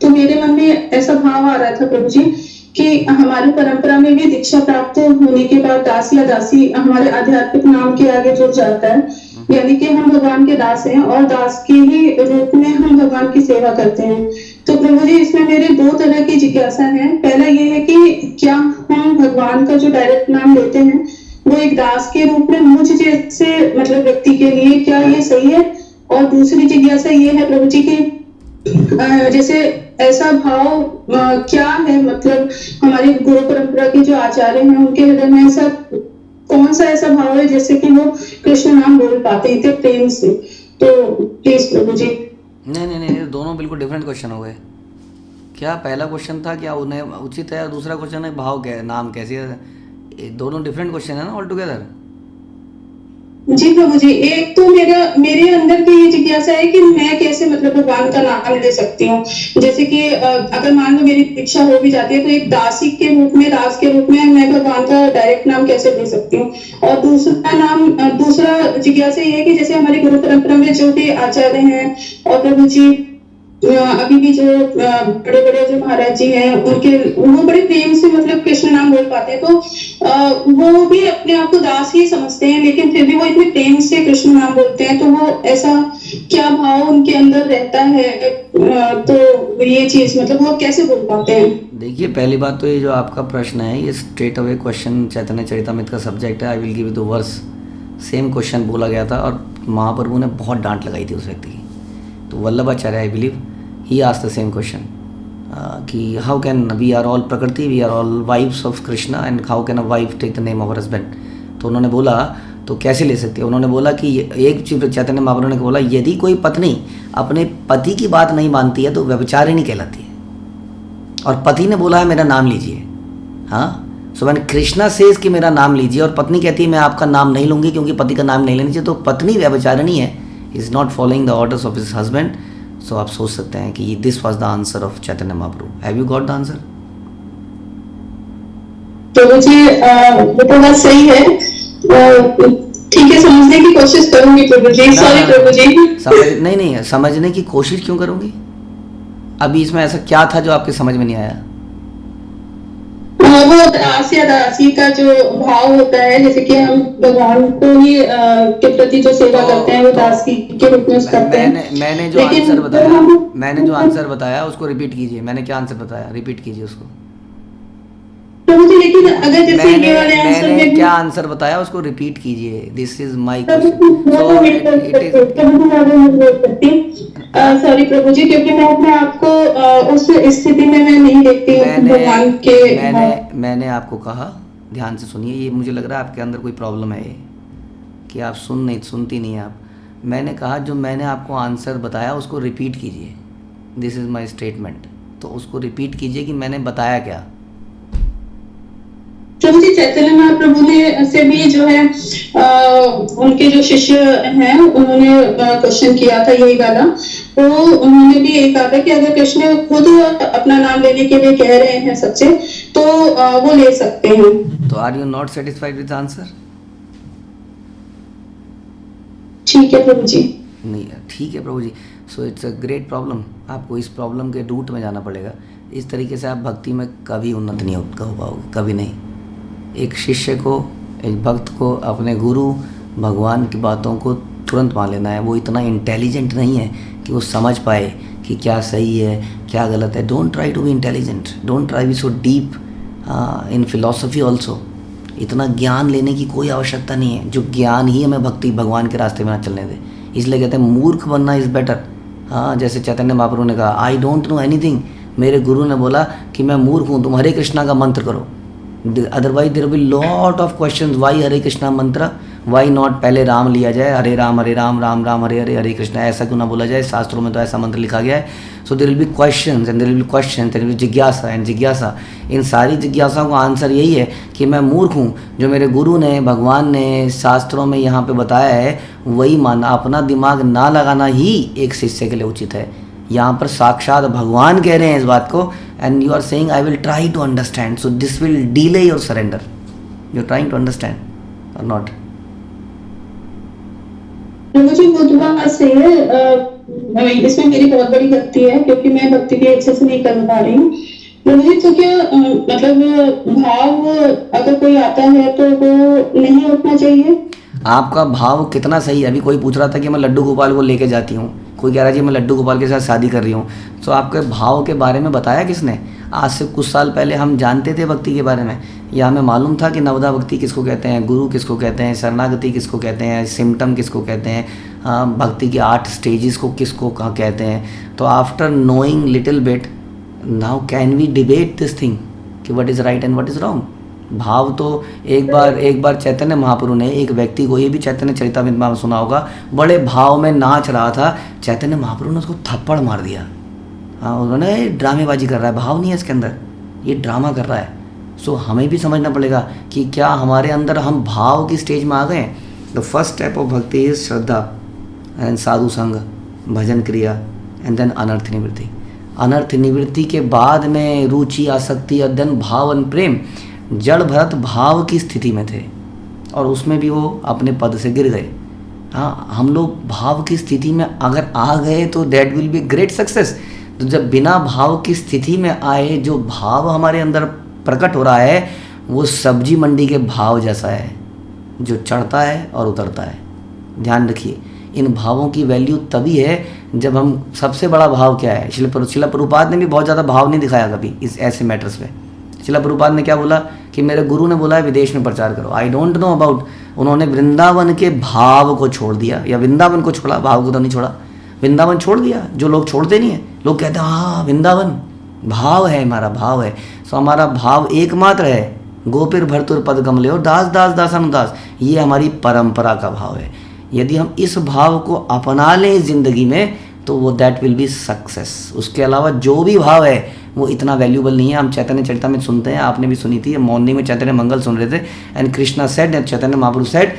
तो मेरे मन में ऐसा भाव आ रहा था प्रभु जी कि हमारी परंपरा में भी दीक्षा प्राप्त होने के बाद दास या दासी हमारे आध्यात्मिक नाम के आगे जुड़ जाता है, यानी कि हम भगवान के दास हैं और दास के ही रूप में हम भगवान की सेवा करते हैं। तो प्रभु जी, इसमें मेरे दो तरह की जिज्ञासा है। पहला ये है कि क्या हम भगवान का जो डायरेक्ट नाम लेते हैं वो एक दास के रूप में मुझ जैसे मतलब व्यक्ति के लिए क्या ये सही है? और दूसरी जिज्ञासा ये है प्रभु जी की जैसे ऐसा भाव क्या है, मतलब हमारी गुरु परंपरा के जो आचार्य हैं उनके हृदय में ऐसा कौन सा ऐसा भाव है जैसे कि वो कृष्ण नाम बोल पाते इतने प्रेम से? तो प्लीज प्रभु जी। नहीं, दोनों बिल्कुल डिफरेंट क्वेश्चन हो गए। क्या पहला क्वेश्चन था क्या उन्हें उचित है, और दूसरा क्वेश्चन है भाव क्या नाम कैसे है, दोनों डिफरेंट क्वेश्चन है ना ऑल टुगेदर। जी प्रभु जी, एक तो मेरे अंदर की ये जिज्ञासा है कि मैं कैसे मतलब भगवान का नाम ले सकती हूँ। जैसे कि अगर मान लो मेरी दीक्षा हो भी जाती है तो एक दासी के रूप में, दास के रूप में मैं भगवान का डायरेक्ट नाम कैसे ले सकती हूँ? और दूसरा जिज्ञासा ये है कि जैसे हमारी गुरु परंपरा में जो भी आचार्य हैं और प्रभु जी अभी भी जो बड़े बड़े जो महाराज जी हैं वो बड़े प्रेम से मतलब कृष्ण नाम बोल पाते हैं, तो वो भी अपने आप को दास ही समझते हैं, लेकिन फिर भी वो इतने प्रेम से कृष्ण नाम बोलते हैं, तो वो ऐसा क्या भाव उनके अंदर रहता है, तो ये चीज मतलब वो कैसे बोल पाते हैं? देखिए, पहली बात तो ये जो आपका प्रश्न है ये straight away question Chaitanya Charitamrita का सब्जेक्ट है। I will give you the verse. Same question बोला गया था और महाप्रभु ने बहुत डांट लगाई थी उस व्यक्ति की। तो Vallabhacharya, I believe, he asked the same question कि how can we are all prakriti, we are all wives of Krishna and how can a wife take the name of her husband. तो उन्होंने बोला तो कैसे ले सकते हैं? उन्होंने बोला कि एक चीज चैतन्य महाप्रभु ने बोला, यदि कोई पत्नी अपने पति की बात नहीं मानती है तो व्यभिचारिणी कहलाती है। और पति ने बोला है मेरा नाम लीजिए। हाँ, सो व्हेन कृष्णा सेज कि मेरा नाम लीजिए और पत्नी कहती है मैं आपका नाम नहीं लूंगी क्योंकि पति का नाम नहीं लेना चाहिए, तो पत्नी व्यभिचारिणी है, is not following the orders of his husband. So आप सोच सकते हैं कि this was the answer of Chaitanya Mahaprabhu. Have you got the answer? तो मुझे वो तो बात सही है, ठीक है, समझने की कोशिश करूंगी प्रभु जी। सॉरी प्रभु जी। नहीं, समझने की कोशिश क्यों करूंगी? अभी इसमें ऐसा क्या था जो आपके समझ में नहीं आया? वो दास या दासी का जो भाव होता है, जैसे कि हम भगवान को ही के प्रति जो सेवा करते हैं वो दासी के रूप में करते हैं। मैंने जो आंसर बताया उसको रिपीट कीजिए। मैंने क्या आंसर बताया, रिपीट कीजिए उसको। तो मुझे लेकिन अगर जैसे ये वाले आंसर मैंने में क्या आंसर बताया उसको रिपीट कीजिए। This is my question. Sorry प्रभु जी, क्योंकि मैं अपने आप को उस स्थिति में मैं नहीं देखती हूँ भगवान के। मैंने आपको कहा, ध्यान से सुनिए, ये मुझे लग रहा है आपके अंदर कोई प्रॉब्लम है कि आप सुनती नहीं है आप। मैंने कहा जो मैंने आपको आंसर बताया उसको रिपीट कीजिए। This is my statement. तो उसको रिपीट कीजिए कि मैंने बताया क्या। प्रभु जी, चैतन्य महाप्रभु ने से भी जो है उनके जो शिष्य हैं उन्होंने क्वेश्चन किया था यही वाला। तो उन्होंने भी यही कहा था कि अगर कृष्ण खुद अपना नाम लेने के लिए कह रहे हैं सबसे, तो वो ले सकते हैं। तो are you not satisfied with answer? ठीक है प्रभु जी। नहीं, ठीक है प्रभु जी। So it's a great problem. आपको इस प्रॉब्लम के रूट में जाना पड़ेगा। इस तरीके से आप भक्ति में कभी उन्नत नहीं हो पाओगे, कभी नहीं। एक शिष्य को, एक भक्त को अपने गुरु भगवान की बातों को तुरंत मान लेना है। वो इतना इंटेलिजेंट नहीं है कि वो समझ पाए कि क्या सही है क्या गलत है। Don't try to be intelligent, don't try be so deep in philosophy also. इतना ज्ञान लेने की कोई आवश्यकता नहीं है। जो ज्ञान ही हमें भक्ति भगवान के रास्ते में ना चलने दे। इसलिए कहते हैं मूर्ख बनना इज़ बेटर। हाँ, जैसे चैतन्य महाप्रभु ने कहा आई डोंट नो एनीथिंग। मेरे गुरु ने बोला कि मैं मूर्ख हूँ, तुम हरे कृष्णा का मंत्र करो। Otherwise there will lot of questions, why Hare Krishna mantra, why not पहले राम लिया जाए, हरे राम राम राम हरे हरे हरे कृष्णा, ऐसा क्यों ना बोला जाए? शास्त्रों में तो ऐसा मंत्र लिखा गया है। So there will be questions and there will be questions, there will be जिज्ञासा एंड जिज्ञासा। इन सारी जिज्ञासाओं का आंसर यही है कि मैं मूर्ख हूँ। जो मेरे गुरु ने, भगवान ने शास्त्रों में यहाँ पे बताया है वही मानना। अपना दिमाग ना लगाना ही एक शिष्य के लिए उचित है। यहाँ पर साक्षात भगवान कह रहे हैं इस बात को, and you are saying I will try to understand. So this will delay your surrender. You are trying to understand और नॉट। मुझे वो तो बात सही है, इसमें मेरी बहुत बड़ी गलती है क्योंकि मैं भक्ति भी अच्छे से नहीं कर पा रही हूँ। मुझे तो क्या मतलब भाव अगर कोई आता है तो वो नहीं उठना चाहिए। आपका भाव कितना सही है? अभी कोई पूछ रहा था कि मैं लड्डू गोपाल को लेके जाती हूँ, कोई कह रहा है जी मैं लड्डू गोपाल के साथ शादी कर रही हूँ। तो आपके भाव के बारे में बताया किसने? आज से कुछ साल पहले हम जानते थे भक्ति के बारे में, या हमें मालूम था कि नवदा भक्ति किसको कहते हैं, गुरु किसको कहते हैं, शरणागति किसको कहते हैं, सिम्टम किसको कहते हैं, भक्ति के 8 स्टेजेस को किसको कहते हैं। तो after knowing little bit, now can we debate this thing कि what is right and what is wrong. भाव तो एक बार चैतन्य महाप्रभु ने एक व्यक्ति को, ये भी चैतन्य चरितामृत में सुना होगा, बड़े भाव में नाच रहा था, चैतन्य महाप्रभु ने उसको थप्पड़ मार दिया। हाँ, उन्होंने ड्रामेबाजी कर रहा है, भाव नहीं है इसके अंदर, ये ड्रामा कर रहा है। सो हमें भी समझना पड़ेगा कि क्या हमारे अंदर हम भाव की स्टेज में आ गए। द फर्स्ट स्टेप ऑफ भक्ति इज श्रद्धा एंड साधु संग, भजन क्रिया एंड देन अनर्थ निवृत्ति। अनर्थ निवृत्ति के बाद में रुचि, आसक्ति और देन भाव एंड प्रेम। जड़ भरत भाव की स्थिति में थे और उसमें भी वो अपने पद से गिर गए। हाँ, हम लोग भाव की स्थिति में अगर आ गए तो that will be great success. तो जब बिना भाव की स्थिति में आए, जो भाव हमारे अंदर प्रकट हो रहा है वो सब्जी मंडी के भाव जैसा है, जो चढ़ता है और उतरता है। ध्यान रखिए, इन भावों की वैल्यू तभी है जब हम, सबसे बड़ा भाव क्या है, शिला प्रभुपाद ने भी बहुत ज़्यादा भाव नहीं दिखाया कभी इस ऐसे मैटर्स पे। शिला प्रभुपाद ने क्या बोला कि मेरे गुरु ने बोला है विदेश में प्रचार करो। आई डोंट नो अबाउट, उन्होंने वृंदावन के भाव को छोड़ दिया या वृंदावन को छोड़ा, भाव को तो नहीं छोड़ा, वृंदावन छोड़ दिया। जो लोग छोड़ते नहीं है, लोग कहते हैं हाँ वृंदावन भाव है, हमारा भाव है। सो हमारा भाव एकमात्र है, गोपिर भर्तुर पद कमले और दास दास दासानुदास, ये हमारी परंपरा का भाव है। यदि हम इस भाव को अपना लें ज़िंदगी में तो वो दैट विल बी सक्सेस। उसके अलावा जो भी भाव है वो इतना वैल्यूबल नहीं है। हम चैतन्य चरितामृत सुनते हैं, आपने भी सुनी थी, मॉर्निंग में चैतन्य मंगल सुन रहे थे, and Krishna said, Chaitanya Mahaprabhu said,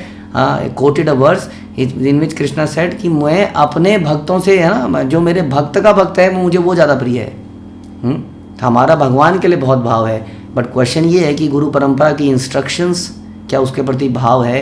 quoted a verse in which Krishna said कि मैं अपने भक्तों से, है ना, जो मेरे भक्त का भक्त है मुझे वो ज़्यादा प्रिय है। हमारा भगवान के लिए बहुत भाव है, बट क्वेश्चन ये है कि गुरु परंपरा की इंस्ट्रक्शंस क्या उसके प्रति भाव है?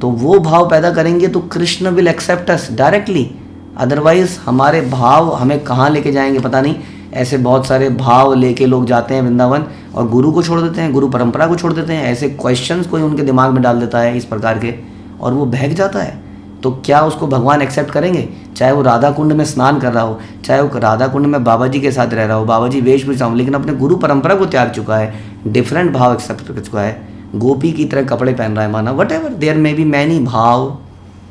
तो वो भाव पैदा करेंगे तो Krishna will accept us directly, otherwise हमारे भाव हमें कहाँ लेके जाएंगे पता नहीं। ऐसे बहुत सारे भाव लेके लोग जाते हैं वृंदावन और गुरु को छोड़ देते हैं, गुरु परंपरा को छोड़ देते हैं। ऐसे क्वेश्चंस कोई उनके दिमाग में डाल देता है इस प्रकार के, और वो बहक जाता है। तो क्या उसको भगवान एक्सेप्ट करेंगे? चाहे वो राधा कुंड में स्नान कर रहा हो, चाहे वो राधा कुंड में बाबा जी के साथ रह रहा हो, बाबा जी वेशभूषा हो, लेकिन अपने गुरु परंपरा को त्याग चुका है, डिफरेंट भाव एक्सेप्ट कर चुका है, गोपी की तरह कपड़े पहन रहा है माना, whatever, there may be many bhav.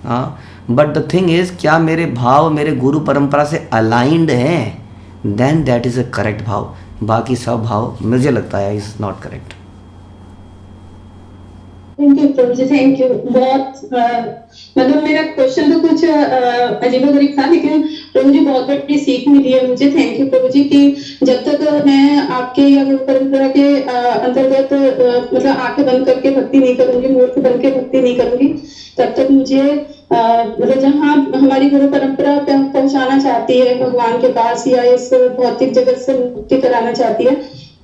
हाँ, बट द थिंग इज, क्या मेरे भाव मेरे गुरु परंपरा से अलाइंड हैं? Then that is a correct bhav. बाकी सब भाव मुझे लगता है is not correct. Thank you Prabhu ji, thank you. बहुत मतलब मेरा क्वेश्चन तो कुछ अजीबोगरीब था, लेकिन प्रभु जी बहुत बड़ी सीख मिली है मुझे। थैंक यू प्रभु जी कि जब तक मैं आपके या गुरु परंपरा के अंतर्गत मतलब आंखें बंद करके भक्ति नहीं करूंगी, मूर्ख बन के भक्ति नहीं करूंगी, तब तक मुझे मतलब जहाँ हमारी गुरु परंपरा पहुंचाना चाहती है भगवान के पास या इस भौतिक जगत से मुक्ति कराना चाहती है,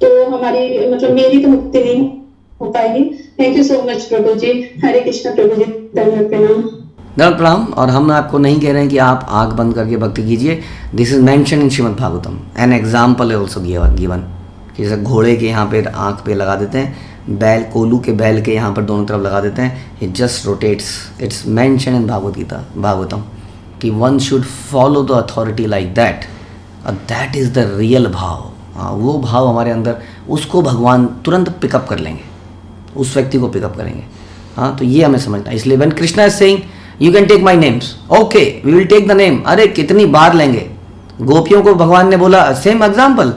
तो हमारी मतलब मेरी तो मुक्ति नहीं हो पाएगी। थैंक यू सो मच प्रभु जी। हरे कृष्णा प्रभु जी, धन्यवाद प्रणाम। धन्यवाद प्रणाम। और हम आपको नहीं कह रहे हैं कि आप आंख बंद करके भक्ति कीजिए। This is mention in Shrimad Bhagavatam, an example है ऑल्सो गिवन, जैसे घोड़े के यहाँ पे आंख पे लगा देते हैं, बैल कोलू के बैल के यहाँ पर दोनों तरफ लगा देते हैं, it just rotates. It's mention in Bhagavad Gita Bhagavatam कि one should follow the authority like that, that is the real bhav. हाँ, वो भाव हमारे अंदर, उसको भगवान तुरंत पिकअप कर लेंगे, उस व्यक्ति को पिकअप करेंगे। हाँ, तो ये हमें समझना है। इसलिए when Krishna is saying you can take my names, okay we will take the name, अरे कितनी बार लेंगे। गोपियों को भगवान ने बोला, सेम एग्जाम्पल,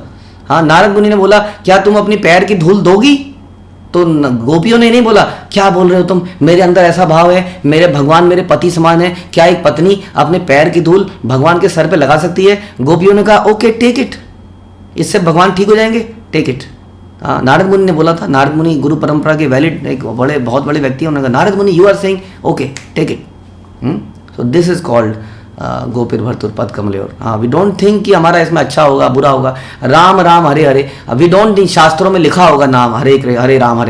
हाँ, नारद मुनि ने बोला क्या तुम अपनी पैर की धूल दोगी? तो गोपियों ने नहीं बोला क्या बोल रहे हो तुम, मेरे अंदर ऐसा भाव है, मेरे भगवान मेरे पति समान है, क्या एक पत्नी अपने पैर की धूल भगवान के सर पे लगा सकती है? गोपियों ने कहा ओके टेक इट, इससे भगवान ठीक हो जाएंगे, टेक इट। नारद मुनि ने बोला था, नारद मुनि गुरु परंपरा के वैलिड एक बड़े बहुत बड़े व्यक्ति हैं, उन्होंने कहा Narad Muni you are saying okay take it. So this is called गोपीर भर्तुर पद कमलेवर। हाँ, वी डोंट थिंक कि हमारा इसमें अच्छा होगा बुरा होगा। Ram Ram Hare Hare, we don't think शास्त्रों में लिखा होगा नाम Hare Hare Ram,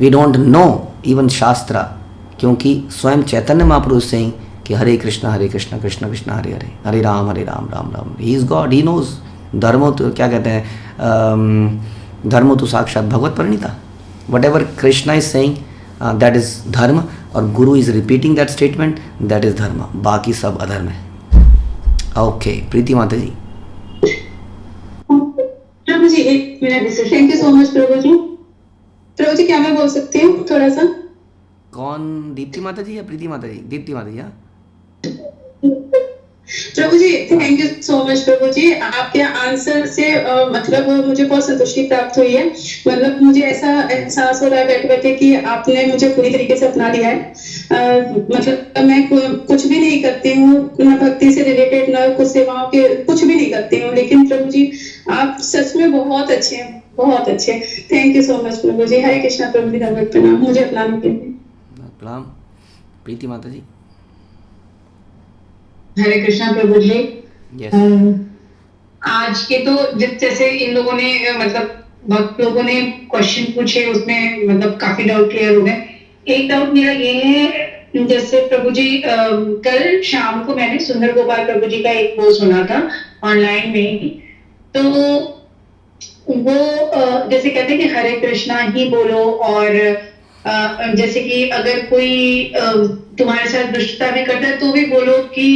we don't know even shastra, क्योंकि स्वयं चैतन्य महाप्रभु सेइंग कि Hare Krishna Krishna Krishna Hare Hare, Hare Ram Ram Ram. He is God, he knows. धर्मो तो क्या कहते हैं, धर्मो तो साक्षात भगवत परिणीता। Whatever Krishna is saying that is dharma, और guru is repeating that statement, that is धर्म, बाकी सब अधर्म है। ओके, प्रीति माता जी। प्रभु जी एक minute, thank you so much प्रभु जी। प्रभु जी क्या मैं बोल सकती हूँ थोड़ा सा? कौन, दीप्ति माता जी या प्रीति माता जी? दीप्ति माता जी। हाँ प्रभु जी थैंक यू सो मच प्रभु जी, आपके आंसर से मतलब मुझे बहुत संतुष्टि प्राप्त हुई है। मतलब मुझे ऐसा एहसास हो रहा है बैठे बैठे कि आपने मुझे पूरी तरीके से अपना लिया है। मतलब मैं कुछ भी नहीं करती हूँ, न भक्ति से रिलेटेड, न कुछ सेवाओं के कुछ भी नहीं करती हूँ, लेकिन प्रभु जी आप सच में बहुत अच्छे हैं, बहुत अच्छे। थैंक यू सो मच प्रभु जी। हरे कृष्णा प्रभु जी, धन्यवाद प्रणाम मुझे अपनाने के लिए। प्रणाम। प्रीति माता जी। हरे कृष्णा प्रभु जी। yes. आज के तो जैसे इन लोगों ने मतलब बहुत लोगों ने क्वेश्चन पूछे, उसमें मतलब काफी डाउट क्लियर हो गए। एक डाउट मेरा ये है, जैसे प्रभु जी कल शाम को मैंने सुंदर गोपाल प्रभु जी का एक वो सुना था ऑनलाइन में ही, तो वो जैसे कहते हैं कि हरे कृष्णा ही बोलो, और जैसे कि अगर कोई तुम्हारे साथ दुष्टता भी करता है तो भी बोलो कि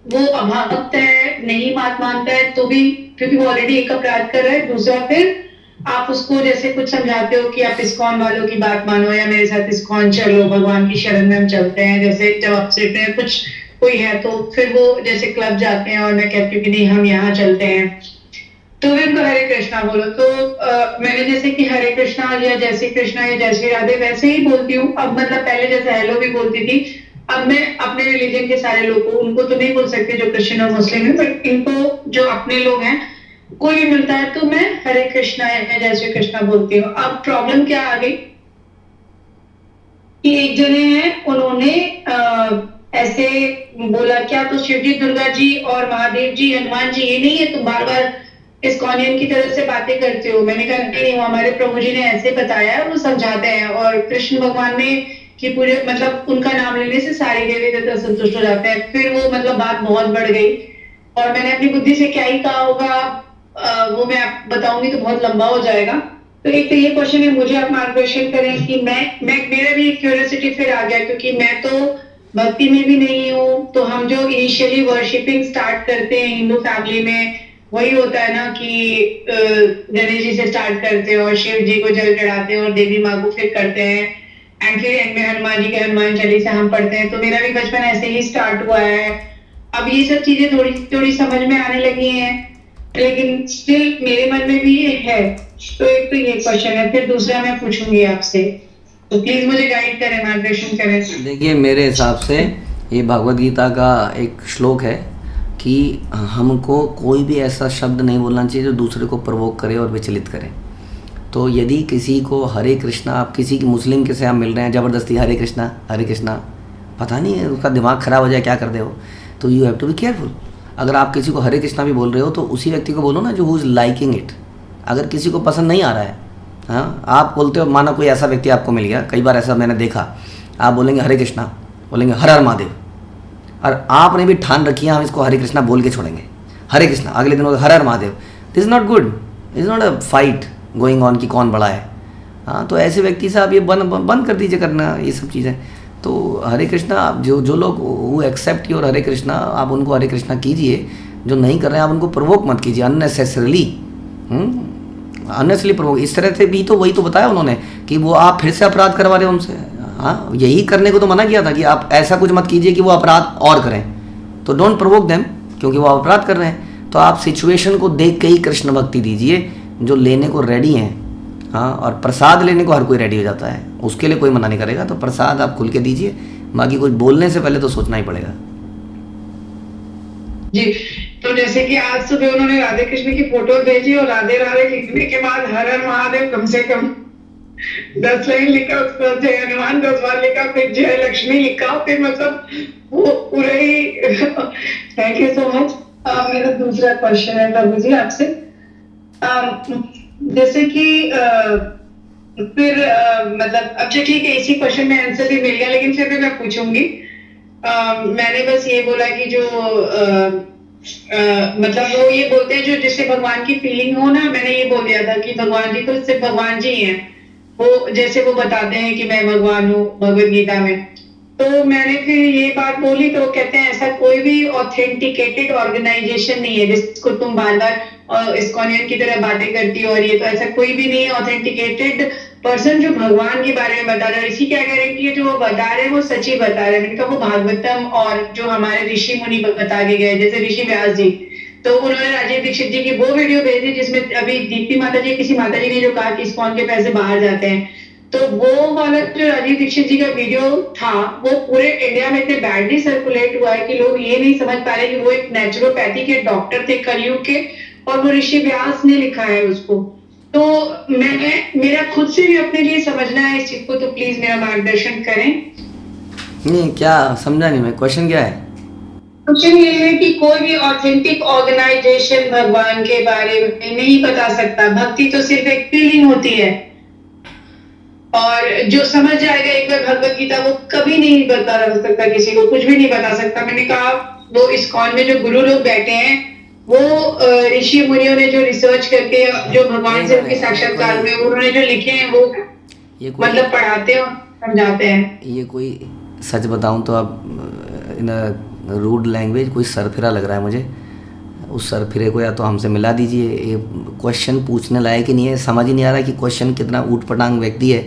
वो अभक्त है, नहीं बात मानता है तो भी, क्योंकि वो ऑलरेडी एक अपराध कर रहा है। दूसरा फिर आप उसको जैसे कुछ समझाते हो कि आप इस्कॉन वालों की बात मानो या मेरे साथ इस्कॉन चलो, भगवान की शरण में हम चलते हैं। जैसे जब आपसे कुछ कोई है तो फिर वो जैसे क्लब जाते हैं और मैं कहती हूँ कि नहीं हम यहाँ चलते हैं, तो भी उनको हरे कृष्णा बोलो। तो मैंने जैसे कि हरे कृष्णा या जय श्री कृष्णा या जय श्री राधे वैसे ही बोलती हूँ अब, मतलब पहले जैसे हेलो भी बोलती थी, अब मैं अपने रिलीजन के सारे लोगों, उनको तो नहीं बोल सकती जो क्रिश्चियन और मुस्लिम है, बट इनको जो अपने लोग हैं कोई भी मिलता है तो मैं हरे कृष्णा या जय श्री कृष्णा बोलती हूँ। अब प्रॉब्लम क्या आ गई कि एक जने हैं उन्होंने ऐसे बोला क्या तो शिव जी, दुर्गा जी और महादेव जी, हनुमान जी ये नहीं है, तुम बार बार इस्कॉनियन की तरह से बातें करते हो। मैंने कहा नहीं, वो हमारे प्रभु जी ने ऐसे बताया, वो समझाते हैं। और कृष्ण भगवान ने कि पूरे मतलब उनका नाम लेने से सारी देवी देवता संतुष्ट हो जाते हैं। फिर वो मतलब बात बहुत बढ़ गई और मैंने अपनी बुद्धि से क्या ही कहा होगा वो मैं आप बताऊंगी तो बहुत लंबा हो जाएगा। तो एक तो ये क्वेश्चन है, मुझे आप मार्गदर्शन करें कि मैं मेरा भी क्यूरियोसिटी फिर आ गया, क्योंकि मैं तो भक्ति में भी नहीं हूँ। तो हम जो इनिशियली वर्शिपिंग स्टार्ट करते हैं हिंदू फैमिली में, वही होता है ना कि गणेश जी से स्टार्ट करते हैं और शिव जी को जल चढ़ाते हैं और देवी माँ को फिर करते हैं, एंड फिर एंड में हनुमान जी के हनुमान चालीसा हम पढ़ते हैं। तो मेरा भी बचपन ऐसे ही स्टार्ट हुआ है। अब ये सब चीजें थोड़ी थोड़ी समझ में आने लगी हैं, लेकिन स्टिल मेरे मन में भी ये है। तो एक तो ये क्वेश्चन है, फिर दूसरा मैं पूछूंगी आपसे, तो प्लीज मुझे गाइड करें, मार्गदर्शन करें। देखिए मेरे हिसाब से ये भगवत गीता का एक श्लोक है कि हमको कोई भी ऐसा शब्द नहीं बोलना चाहिए जो दूसरे को प्रवोक करे और विचलित करे। तो यदि किसी को हरे कृष्णा, आप किसी की मुस्लिम के से आप मिल रहे हैं ज़बरदस्ती हरे कृष्णा, पता नहीं है उसका दिमाग ख़राब हो जाए क्या कर दे हो, तो you have to be careful. अगर आप किसी को हरे कृष्णा भी बोल रहे हो तो उसी व्यक्ति को बोलो ना जो हु इज़ लाइकिंग इट। अगर किसी को पसंद नहीं आ रहा है, हाँ आप बोलते हो, माना कोई ऐसा व्यक्ति आपको मिल गया, कई बार ऐसा मैंने देखा, आप बोलेंगे हरे कृष्णा, बोलेंगे हर हर महादेव, और आपने भी ठान रखी है हम इसको हरे कृष्णा बोल के छोड़ेंगे, हरे कृष्णा, अगले दिन Har Har Mahadev. This is not good, is not a fight going on कि कौन बड़ा है। हाँ तो ऐसे व्यक्ति से आप ये बंद कर दीजिए करना ये सब चीज़ें। तो हरे कृष्णा, आप जो लोग वो एक्सेप्ट योर हरे कृष्णा, आप उनको हरे कृष्णा कीजिए। जो नहीं कर रहे हैं आप उनको प्रवोक मत कीजिए अननेसेसरली, अननेसेसरली प्रवोक। इस तरह से भी तो वही तो बताया उन्होंने कि वो आप फिर से अपराध करवा रहे हो उनसे। हाँ यही करने को तो मना किया था कि आप ऐसा कुछ मत कीजिए कि वो अपराध और करें। तो डोंट प्रवोक देम, क्योंकि वो अपराध कर रहे हैं। तो आप सिचुएशन को देख के ही कृष्ण भक्ति दीजिए। जो लेने को रेडी हैं, हाँ, और प्रसाद लेने को हर कोई रेडी हो जाता है, उसके लिए कोई मना नहीं करेगा। तो प्रसाद आप खुल के दीजिए, बाकी कुछ बोलने से पहले तो सोचना ही पड़ेगा। जी, तो जैसे कि आज सुबह उन्होंने राधे कृष्ण की फोटो भेजी और राधे राधे लिखने के बाद हर हर महादेव कम से कम 10 लाइन लिखा, उसके बाद जय हनुमान 10 बार लिखा, फिर जय लक्ष्मी लिखा, फिर मतलब वो पूरा ही थैंक यू सो मच। मेरा दूसरा क्वेश्चन है प्रभु जी आपसे, जैसे कि फिर मतलब अब जो ठीक है इसी क्वेश्चन में आंसर भी मिल गया, लेकिन फिर भी मैं पूछूंगी। मैंने बस ये बोला कि जो मतलब वो ये बोलते हैं जो जिससे भगवान की फीलिंग हो ना, मैंने ये बोल दिया था कि भगवान जी तो सिर्फ भगवान जी हैं, वो जैसे वो बताते हैं कि मैं भगवान हूँ भगवत गीता में। तो मैंने फिर ये बात बोली तो कहते हैं ऐसा कोई भी ऑथेंटिकेटेड ऑर्गेनाइजेशन नहीं है जिसको तुम बार बार इस्कॉनियन की तरह बातें करती हो, और ये तो ऐसा कोई भी नहीं है ऑथेंटिकेटेड पर्सन जो भगवान के बारे में बता रहा है। ऋषि क्या गारंटी है जो वो बता रहे हैं वो सच ही बता रहे हैं। मैंने कहा वो भागवतम और जो हमारे ऋषि मुनि बता के गए, जैसे ऋषि व्यास जी, तो उन्होंने राजीव दीक्षित जी की वो वीडियो भेजी जिसमें अभी दीप्ति माता जी किसी माता जी ने जो कहा कि इस्कॉन के पैसे बाहर जाते हैं, तो वो वाला जो राजीव दीक्षित जी का वीडियो था वो पूरे इंडिया में इतने बैडली सर्कुलेट हुआ है कि लोग ये नहीं समझ पा रहे कि वो एक नेचुरोपैथी के डॉक्टर थे कलयुग के, और वो ऋषि व्यास ने लिखा है उसको। तो मेरा खुद से भी अपने लिए समझना है इस चीज को, तो प्लीज मेरा मार्गदर्शन करें। नहीं, क्या समझा नहीं मैं, क्वेश्चन क्या है? क्वेश्चन ये है कि कोई भी ऑथेंटिक ऑर्गेनाइजेशन भगवान के बारे में नहीं बता सकता। भक्ति तो सिर्फ एक फीलिंग होती है, और जो समझ जाएगा एक बार भगवत गीता वो कभी नहीं बता सकता, किसी को कुछ भी नहीं बता सकता। मैंने कहा वो इस्कॉन में जो गुरु लोग बैठे हैं वो ऋषि मुनियों ने जो रिसर्च करके जो भगवान से उनके साक्षात्कार में उन्होंने जो लिखे हैं वो मतलब पढ़ाते हैं और समझाते हैं। ये कोई सच बताऊं तो अब इन रूड लैंग्वेज कोई सरफिरा लग रहा है मुझे। उस सरफिरे को या तो हमसे मिला दीजिए। ये क्वेश्चन पूछने लायक ही नहीं है, समझ ही नहीं आ रहा कि क्वेश्चन कितना ऊट पटांग व्यक्ति है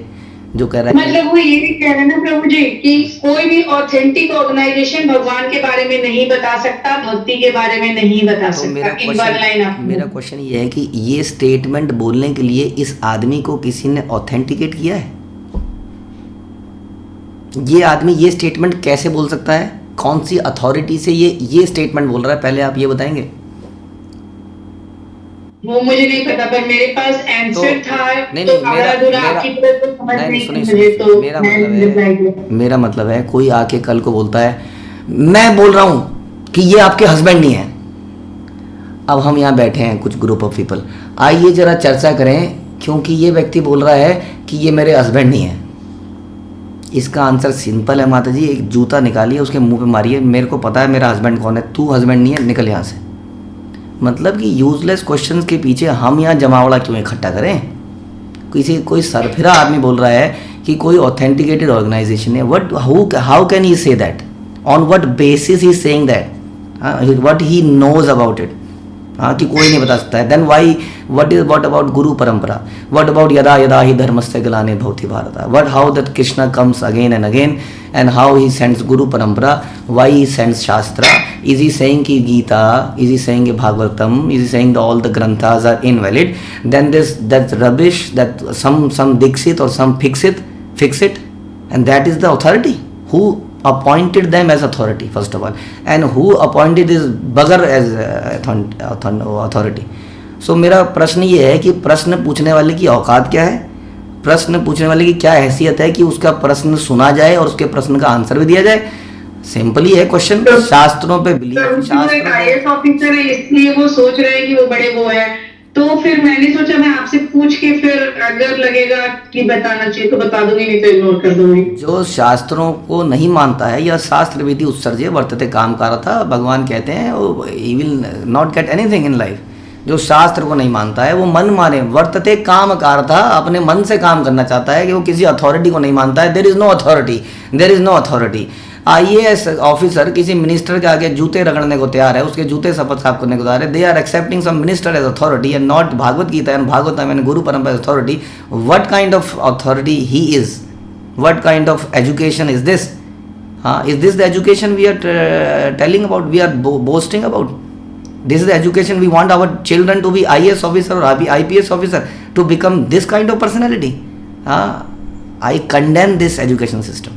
जो कह रहा है। मतलब वो ये भी कह रहे हैं ना प्रभु जी कि कोई भी ऑथेंटिक ऑर्गेनाइजेशन भगवान के बारे में नहीं बता सकता, भक्ति के बारे में नहीं बता तो सकता। इन वन लाइन आप मेरा क्वेश्चन ये है कि ये स्टेटमेंट बोलने के लिए इस आदमी को किसी ने ऑथेंटिकेट किया है? ये आदमी ये स्टेटमेंट कैसे बोल सकता है? कौन सी अथॉरिटी से ये स्टेटमेंट बोल रहा है? पहले आप ये बताएंगे। वो मुझे नहीं पता, पर मेरे पास आंसर था। नहीं, तो मेरा आपकी तरफ तो समझ नहीं सुनिए, मुझे, तो मेरा मतलब है कोई आके कल को बोलता है मैं बोल रहा हूं कि ये आपके हस्बैंड नहीं है। अब हम यहाँ बैठे हैं कुछ ग्रुप ऑफ पीपल, आइए जरा चर्चा करें, क्योंकि ये व्यक्ति बोल रहा है कि ये मेरे हस्बैंड नहीं है। इसका आंसर सिंपल है माता जी, एक जूता निकालिए उसके मुंह पे मारिए, मेरे को पता है मेरा हस्बैंड कौन है, तू हस्बैंड नहीं है, निकल यहाँ से। मतलब कि यूजलेस क्वेश्चंस के पीछे हम यहाँ जमावड़ा क्यों इकट्ठा करें? कोई सरफिरा आदमी बोल रहा है कि कोई ऑथेंटिकेटेड ऑर्गेनाइजेशन है। How can he say that? On what basis he saying that? What he knows about it? कि कोई नहीं बता सकता है। देन वाई व्हाट अबाउट गुरु परंपरा? व्हाट अबाउट यदा यदा ही धर्मस्य ग्लानि भवति Bharat? What how that Krishna comes again and again and how he sends guru parampara? Why he sends shastra? Is he saying ki Gita? Is he saying ki Bhagavatam? Is he saying that all the granthas are invalid? Then that rubbish, that some Dixit or some fix it, and that is the authority. Who appointed them as authority first of all, and who appointed this bugger as authority? So मेरा प्रश्न ये है कि प्रश्न पूछने वाले की औकात क्या है? प्रश्न पूछने वाले की क्या हैसियत है कि उसका प्रश्न सुना जाए और उसके प्रश्न का आंसर भी दिया जाए? सिंपल ही है क्वेश्चन। शास्त्रों पे बिलीव, आईएएस ऑफिसर है इसलिए वो सोच रहे हैं कि वो बड़े वो है, तो फिर मैंने सोचा मैं आपसे पूछ के फिर अगर लगेगा कि बताना चाहिए तो बता दूंगी, नहीं तो इग्नोर कर दूंगी। जो शास्त्रों को नहीं मानता है या शास्त्र विधि उत्सर्जय वर्तते कामकार था, भगवान कहते हैं वो he will not get anything in life. जो शास्त्र को नहीं मानता है वो मन माने वर्तते कामकार था, अपने मन से काम करना चाहता है कि वो किसी अथॉरिटी को नहीं मानता है। There is no authority. IAS officer किसी मिनिस्टर के आगे जूते रगड़ने को तैयार है, उसके जूते शपथ साफ करने को तैयार है। They are accepting some minister as authority and not Bhagavad Gita and Bhagavatam and guru parampara as authority. What kind of authority he is? What kind of education is this? Is this the education we are telling about, we are boasting about? This is the education we want our children to be IAS officer or IPS officer, to become this kind of personality. I condemn this education system.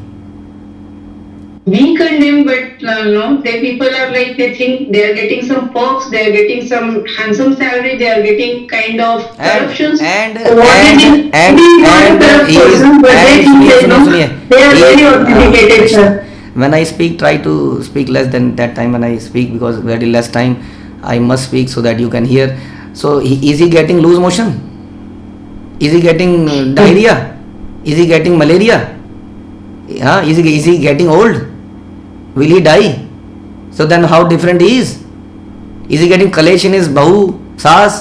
We condemn, but no, the people are like, they think they are getting some perks, they are getting some handsome salary, they are getting kind of corruptions. When I speak, try to speak less than that time when I speak, because very less time I must speak so that you can hear. So is he getting loose motion? Is he getting diarrhea? Is he getting malaria? Is he getting old? Will he die? So then how different he is? Is he getting कलेश in his बहू, सास,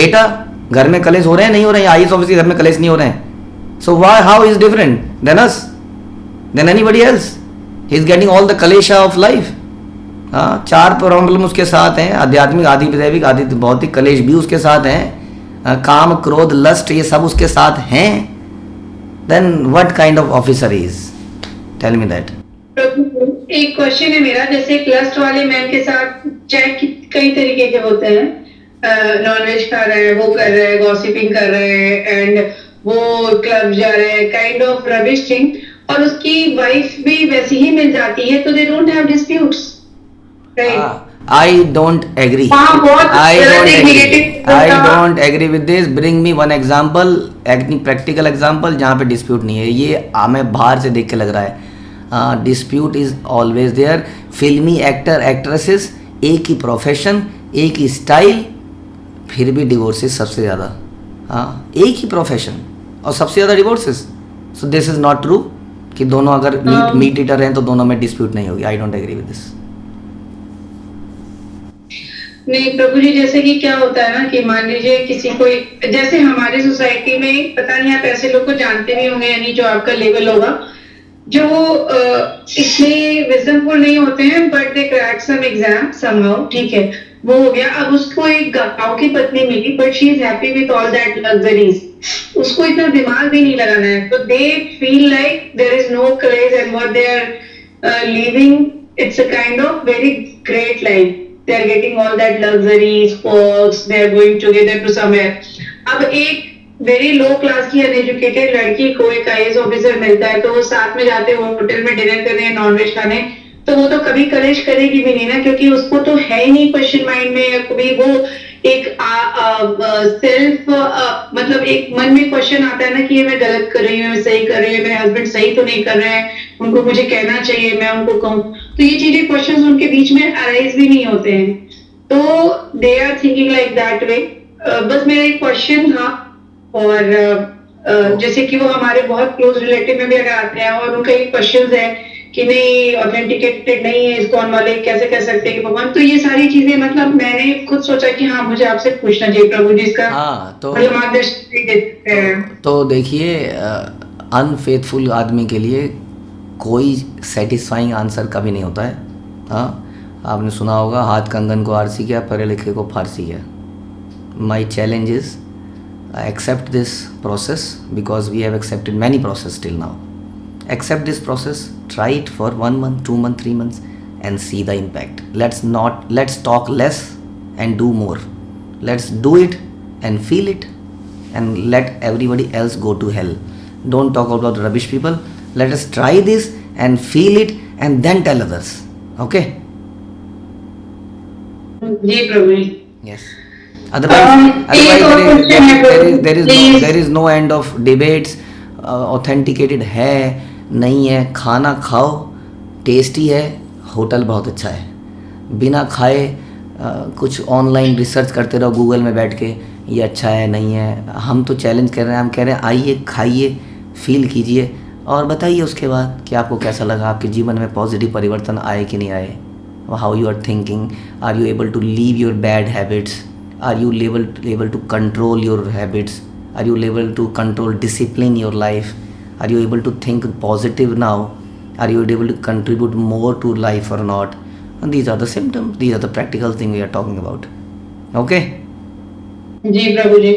बेटा? घर में कलेश हो रहे हैं, नहीं हो रहे हैं? आईएएस ऑफिसर के घर में कलेश नहीं हो रहे हैं? So how is different than us, than anybody else? He is getting all the कलेशा of life. चार प्रॉब्लम उसके साथ हैं, आध्यात्मिक, आदि दैविक, आदि भौतिक कलेश भी उसके साथ हैं, काम क्रोध लस्ट ये सब उसके साथ हैं। Then what kind of officer is? Tell me that. एक क्वेश्चन है मेरा, जैसे लस्ट वाले मैन के साथ चैट कई तरीके के होते हैं, नॉनवेज खा रहे हैं, वो कर रहे हैं, गॉसिपिंग कर रहे हैं, एंड वो क्लब जा रहे हैं, काइंड ऑफ रबिश थिंग, और उसकी वाइफ भी वैसी ही मिल जाती है, तो they don't have disputes. I don't agree. I don't agree with this. Bring me one example, practical example जहाँ पे dispute नहीं है। ये हमें बाहर से देख के लग रहा है। Dispute is always there. फिल्मी एक्टर एक्ट्रेसेस, एक ही प्रोफेशन, एक ही स्टाइल, फिर भी डिवोर्सेस सबसे ज़्यादा। एक ही प्रोफेशन और सबसे ज़्यादा divorces. So this is not true कि दोनों अगर मीट ईटर हैं तो दोनों में डिस्प्यूट नहीं होगी। I don't agree with this. नहीं प्रभु जी, जैसे कि क्या होता है ना कि मान लीजिए किसी को, जैसे हमारे सोसाइटी में, पता नहीं आप ऐसे लोग को जानते भी होंगे या नहीं, जो आपका लेवल होगा, जो इतने विजडमफुल नहीं होते हैं but they crack some exam somehow, ठीक है, वो हो गया। अब उसको एक गांव की पत्नी मिली but she is happy with all that luxuries, उसको इतना दिमाग भी नहीं लगाना है, तो they feel like there is no craze and what they are living, it's a kind of very great life, they are getting all that luxuries perks, they are going together to somewhere. अब एक very low class की uneducated लड़की को एक IAS officer मिलता है, तो वो साथ में जाते हैं होटल में डिनर करने, नॉनवेज खाने, तो वो तो कभी कलेश करेगी भी नहीं ना, क्योंकि उसको तो है ही नहीं क्वेश्चन माइंड में, या कभी वो एक सेल्फ मतलब एक मन में क्वेश्चन आता है ना कि ये मैं गलत कर रही हूँ, मैं सही कर रही हूँ, मेरे हस्बैंड सही तो नहीं कर रहे हैं, उनको मुझे कहना चाहिए, मैं उनको कहूँ, तो ये चीजें क्वेश्चन उनके बीच में अराइज भी नहीं होते हैं, तो they are thinking like that way. बस मेरा एक क्वेश्चन था, और जैसे कि वो हमारे बहुत क्लोज रिलेटिव में भी अगर आते हैं और उनका एक क्वेश्चन है कि नहीं ऑथेंटिकेटेड नहीं है इस्कॉन वाले, कैसे कह सकते हैं कि भगवान, तो ये सारी चीजें मतलब मैंने खुद सोचा कि हाँ मुझे आपसे पूछना चाहिए प्रभु जी इसका मतलब मार्गदर्शन दे सकते हैं। तो देखिए, अनफेथफुल आदमी के लिए कोई सेटिस्फाइंग आंसर कभी नहीं होता है। हाँ, आपने सुना होगा, हाथ कंगन को आरसी किया, पढ़े लिखे को फारसी किया। माई challenge is accept this process because we have accepted many processes till now. Accept this process, try it for 1 month, 2 months, 3 months and see the impact. Let's talk less and do more. Let's do it and feel it and let everybody else go to hell. Don't talk about rubbish people. Let us try this and feel it and then tell others. Okay? जी Prabhu. Yes. Otherwise there is no end of debates. Authenticated है नहीं है, खाना खाओ, tasty है, hotel बहुत अच्छा है, बिना खाए कुछ ऑनलाइन रिसर्च करते रहो गूगल में बैठ के, ये अच्छा है नहीं है। हम तो चैलेंज कर रहे हैं, हम कह रहे हैं आइए, खाइए, फील कीजिए और बताइए उसके बाद कि आपको कैसा लगा, आपके जीवन में पॉजिटिव परिवर्तन आए कि नहीं आए, how you are thinking, are you able to leave your bad habits, are you able to control your habits, are you able to control discipline your life, are you able to think positive now, are you able to contribute more to life or not? And these are the symptoms, these are the practical things we are talking about. Okay? जी प्रभु जी,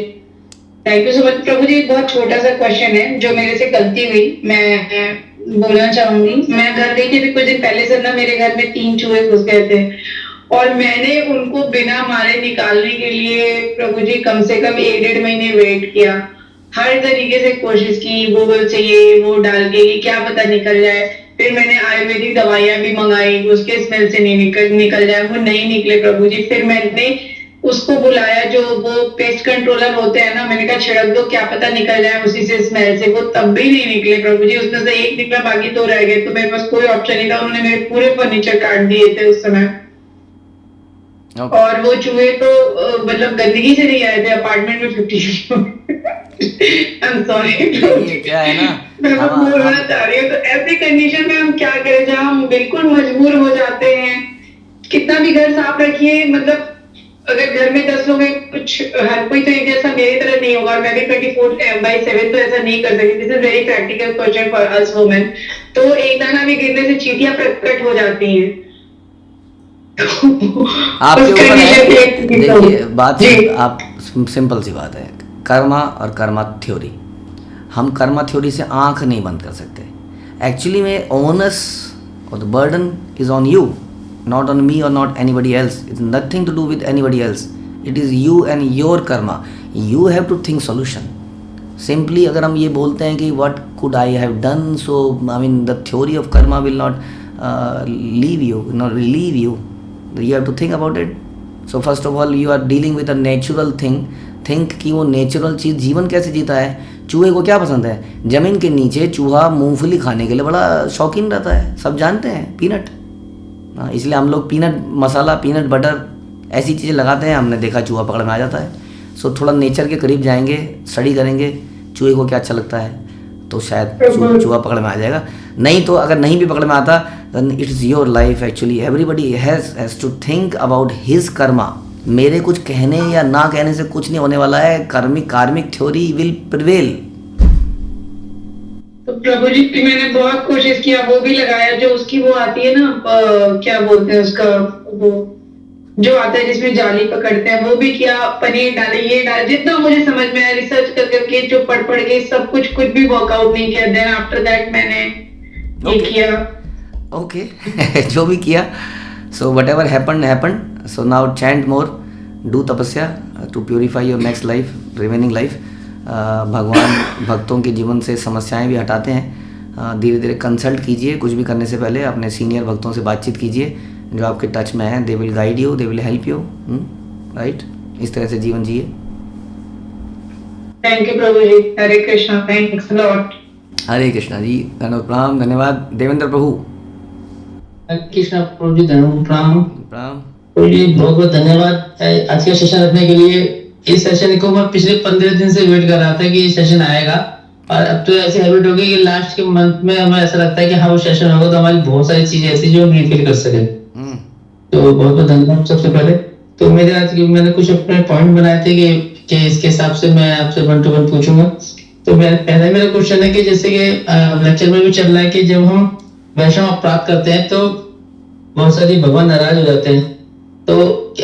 thank you so much प्रभु जी। बहुत छोटा सा question है जो मेरे से गलती हुई, मैं बोलना चाहूंगी। मैं घर गई थी कुछ दिन पहले से ना, मेरे घर में 3 चूहे घुस गए थे और मैंने उनको बिना मारे निकालने के लिए प्रभु जी कम से कम 1-1.5 महीने वेट किया, हर तरीके से कोशिश की, गूगल से ये वो डाल के क्या पता निकल जाए, फिर मैंने आयुर्वेदिक दवाइयां भी मंगाई, उसके स्मेल से नहीं निकल जाए, वो नहीं निकले प्रभु जी। फिर मैंने उसको बुलाया, जो वो पेस्ट कंट्रोलर होते हैं ना, मैंने कहा छिड़क दो, क्या पता निकल जाए उसी से स्मेल से, वो तब भी नहीं निकले प्रभु जी। उसमें से एक निकला, बाकी 2 रह गए, तो मेरे पास कोई ऑप्शन नहीं था, उन्होंने मेरे पूरे फर्नीचर काट दिए थे उस समय। और वो चूहे तो मतलब गंदगी से नहीं आए थे, अपार्टमेंट में 50 I'm sorry, क्या है ना, मैं बोलना चाह रही हूँ, तो ऐसी कंडीशन में हम क्या करें जहाँ हम बिल्कुल मजबूर हो जाते हैं। कितना भी घर साफ रखिए, मतलब अगर घर में 10 लोग हैं, कुछ हर कोई तो एक जैसा मेरी तरह नहीं होगा, मैं भी 24/7 तो ऐसा नहीं कर सकती। This is very practical question for us women. तो एक दाना भी गिरने से चींटियां प्रकट हो जाती हैं। आपके ऊपर है। देखिए बात, आप सिंपल सी बात है, कर्मा और कर्मा थ्योरी, हम कर्मा थ्योरी से आंख नहीं बंद कर सकते। एक्चुअली में ओनस और the burden is on you, not on me or not anybody else. It's nothing to do with anybody else. It is you and your karma. You have to think solution. Simply अगर हम ये बोलते हैं कि what could I have done, so I mean the theory of karma will not leave you, not relieve you. You have to think about it. So first of all you are dealing with a natural thing. Think कि वो natural चीज़ जीवन कैसे जीता है। चूहे को क्या पसंद है, ज़मीन के नीचे चूहा मूंगफली खाने के लिए बड़ा शौकीन रहता है, सब जानते हैं, पीनट। इसलिए हम लोग पीनट मसाला, पीनट बटर ऐसी चीज़ें लगाते हैं, हमने देखा चूहा पकड़ में आ जाता है। सो थोड़ा नेचर के करीब जाएंगे, स्टडी करेंगे चूहे को क्या अच्छा लगता है, तो शायद चूहा पकड़ में आ जाएगा। नहीं तो अगर नहीं भी पकड़ में आता, then it is your life. Actually everybody has to think about his karma. मेरे कुछ कहने या ना कहने से कुछ नहीं होने वाला है। कार्मिक थ्योरी विल प्रिवेल। तो प्रभु जी मैंने बहुत कोशिश किया, वो भी लगाया, जो उसकी वो आती है ना, क्या बोलते हैं उसका, वो जो आता है जिसमें जाली पकड़ते हैं, वो भी किया, पनीर डाले, ये डाले, जितना मुझे समझ में आया, रिसर्च कर करके, जो पढ़ के सब कुछ भी वर्कआउट नहीं किया। देन आफ्टर दैट मैंने ये किया। ओके जो भी किया, so whatever happen, so now chant more, do tapasya to purify your next life, remaining life. भगवान भक्तों के जीवन से समस्याएं भी हटाते हैं। धीरे धीरे कंसल्ट कीजिए, कुछ भी करने से पहले अपने सीनियर भक्तों से बातचीत कीजिए जो आपके टच में है। They will guide you, they will help you, right. इस तरह से जीवन जिए। थैंक यू प्रभु जी, हरे कृष्णा, थैंक्स लॉट। हरे कृष्णा जी, धन्यवाद, प्रणाम, धन्यवाद। देवेंद्र प्रभु। कृष्णा प्रभु जी, धन्यवाद, प्रणाम प्रणाम प्रभु जी, बहुत बहुत धन्यवाद आज का सेशन रखने के लिए। इस सेशन को मैं पिछले 15 दिन से वेट कर रहा था कि ये सेशन आएगा, और अब तो ऐसी हैबिट हो गई कि लास्ट के मंथ में हमें ऐसा लगता है कि हाँ वो सेशन होगा तो हमारी बहुत सारी चीजें ऐसी जो हम रिफिल कर सके। तो बहुत बहुत धन्यवाद। सबसे पहले तो मेरे आज मैंने कुछ अपने पॉइंट बनाए थे कि इसके हिसाब से मैं आपसे 1 to 1 पूछूंगा। तो पहला मेरा क्वेश्चन है कि जैसे कि लेक्चर में भी चल रहा है कि जब हम वैष्णव अपराध करते हैं तो बहुत सारी भगवान नाराज हो जाते हैं। तो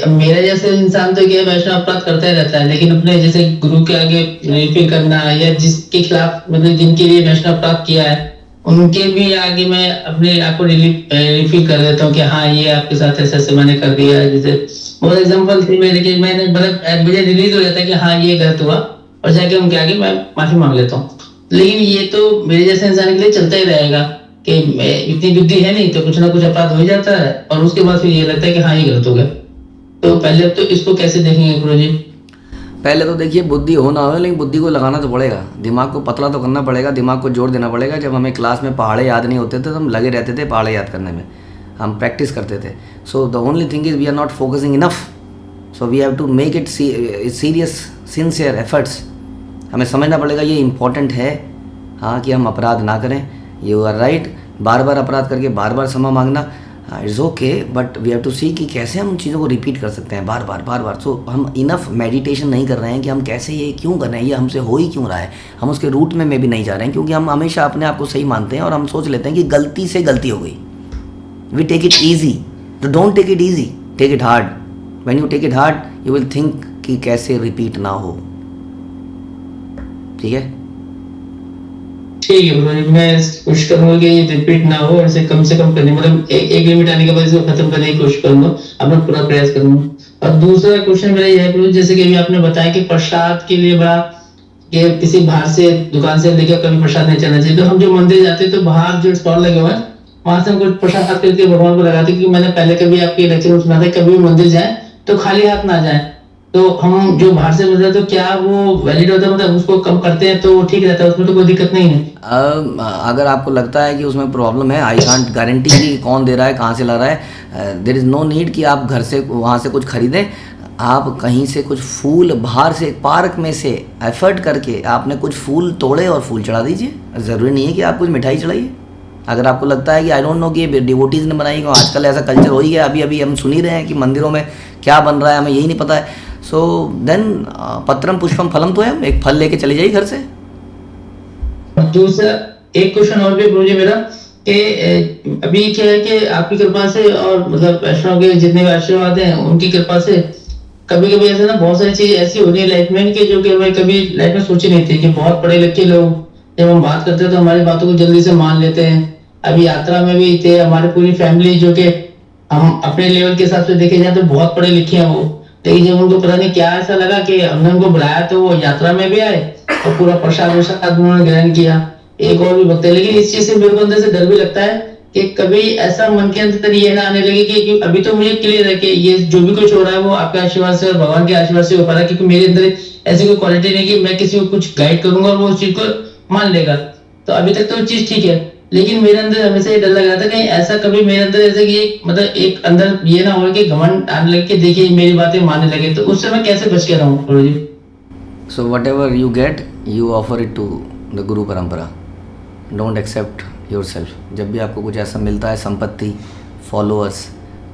मेरा जैसे इंसान तो क्या वैष्णव अपराध करता ही रहता है, लेकिन अपने जैसे गुरु के आगे रिफिल करना या जिसके खिलाफ मतलब जिनके लिए वैष्णव अपराध किया है उनके भी आगे मैं अपने आप को रिफिल कर देता हूँ कि हाँ ये आपके साथ ऐसे ऐसे मैंने कर दिया। जैसे बहुत एग्जाम्पल थी मेरे कि मैंने मतलब मुझे रिलीज हो जाता है कि हाँ ये गलत हुआ और जाके उनके आगे मैं माफी मांग लेता हूँ। लेकिन ये तो मेरे जैसे इंसान के लिए चलता ही रहेगा कि इतनी बुद्धि है नहीं तो कुछ ना कुछ अपराध हो जाता है और उसके बाद फिर ये लगता है कि हाँ ये गलत हो गया। तो पहले तो इसको कैसे देखेंगे गुरु जी? पहले तो देखिए बुद्धि हो ना हो लेकिन बुद्धि को लगाना तो पड़ेगा, दिमाग को पतला तो करना पड़ेगा, दिमाग को जोर देना पड़ेगा। जब हमें क्लास में पहाड़े याद नहीं होते थे तो हम लगे रहते थे पहाड़े याद करने में, हम प्रैक्टिस करते थे। So the only thing is we are not focusing enough, so we have to make it serious sincere efforts. हमें समझना पड़ेगा ये इम्पॉर्टेंट है हाँ कि हम अपराध ना करें। यू आर राइट, बार बार अपराध करके बार बार क्षमा मांगना it's okay, but we have to see कि कैसे हम उन चीज़ों को रिपीट कर सकते हैं बार बार। सो हम इनफ मेडिटेशन नहीं कर रहे हैं कि हम कैसे ये क्यों कर रहे हैं, ये हमसे हो ही क्यों रहा है। हम उसके रूट में भी नहीं जा रहे हैं क्योंकि हम हमेशा अपने आप को सही मानते हैं और हम सोच लेते हैं कि गलती से गलती हो गई। वी टेक इट ईजी, तो don't take it easy, take it hard. When you take it hard you will think कि कैसे रिपीट ना हो। ठीक है ठीक है, मैं कोशिश करूंगा कि ये रिपीट ना हो, ऐसे कम से कम करने मतलब एक लिमिट आने के बाद इसको खत्म करने की कोशिश करूंगा, अपना पूरा प्रयास करूंगा। और दूसरा क्वेश्चन मेरा यह है जैसे कि अभी आपने बताया कि प्रसाद के लिए बड़ा कि किसी बाहर से दुकान से लेकर कभी प्रसाद नहीं चलना चाहिए। तो हम जो मंदिर जाते हैं तो बाहर जो स्टॉल लगे हुए हैं वहां से हम कुछ प्रसाद करके भगवान को लगाते, क्योंकि मैंने पहले कभी आपके लेक्चर में सुना था कभी मंदिर जाए तो खाली हाथ ना जाए। तो हम जो बाहर से मिलता है तो क्या वो वैलिड होता है, मतलब उसको कम करते हैं तो ठीक रहता है, उसमें तो कोई दिक्कत नहीं है? अगर आपको लगता है कि उसमें प्रॉब्लम है, आई कांट गारंटी कि कौन दे रहा है कहाँ से ला रहा है। देयर इज़ नो नीड कि आप घर से वहाँ से कुछ खरीदें। आप कहीं से कुछ फूल बाहर से पार्क में से एफर्ट करके आपने कुछ फूल तोड़े और फूल चढ़ा दीजिए। ज़रूरी नहीं है कि आप कुछ मिठाई चढ़ाइए। अगर आपको लगता है कि आई डोंट नो कि ये डिवोटीज़ ने बनाई, आजकल ऐसा कल्चर हो ही गया, अभी हम सुन ही रहे हैं कि मंदिरों में क्या बन रहा है हमें यही नहीं पता है। सो देन पत्रम पुष्पम फलम तो है, एक फल लेके चले जाइए घर से। दूसरा एक क्वेश्चन और भी मुझे मेरा कि अभी क्या है कि आपकी कृपा से और मतलब वैष्णव के जितने भी आशीर्वाद हैं उनकी कृपा से कभी कभी ऐसे ना बहुत सारी चीजें ऐसी हो रही है लाइफ में कि जो कि हमें कभी लाइफ में सोची नहीं थी। कि बहुत पढ़े लिखे लोग जब हम बात करते हैं तो हमारी बातों को जल्दी से मान लेते हैं। अभी यात्रा में भी थे हमारी पूरी फैमिली जो कि हम अपने लेवल के हिसाब से देखे जाए तो बहुत पढ़े लिखे हैं वो, लेकिन जब उनको पता नहीं क्या ऐसा लगा कि हमने उनको बुलाया तो वो यात्रा में भी आए और पूरा प्रसाद उन्होंने ग्रहण किया। एक और भी भक्त है, लेकिन इस चीज से मेरे को अंदर से डर भी लगता है कि कभी ऐसा मन के अंदर ये ना आने लगे कि अभी तो मुझे क्लियर है कि ये जो भी कुछ हो रहा है वो आपके आशीर्वाद से और भगवान के आशीर्वाद से हो पा रहा है, क्योंकि मेरे अंदर ऐसी कोई क्वालिटी नहीं कि मैं किसी को कुछ गाइड करूंगा और वो उस चीज को मान लेगा। तो अभी तक तो चीज ठीक है, लेकिन मेरे अंदर हमेशा ये डर लग रहा था कहीं ऐसा कभी मेरे अंदर ऐसे कि मतलब एक अंदर ये ना हो कि घमंड आने लगे कि देखिए मेरी बातें मानने लगे, तो उससे मैं कैसे बच के रहूं गुरु जी? So whatever you get you offer it to the guru parampara, don't accept yourself. जब भी आपको कुछ ऐसा मिलता है संपत्ति फॉलोअर्स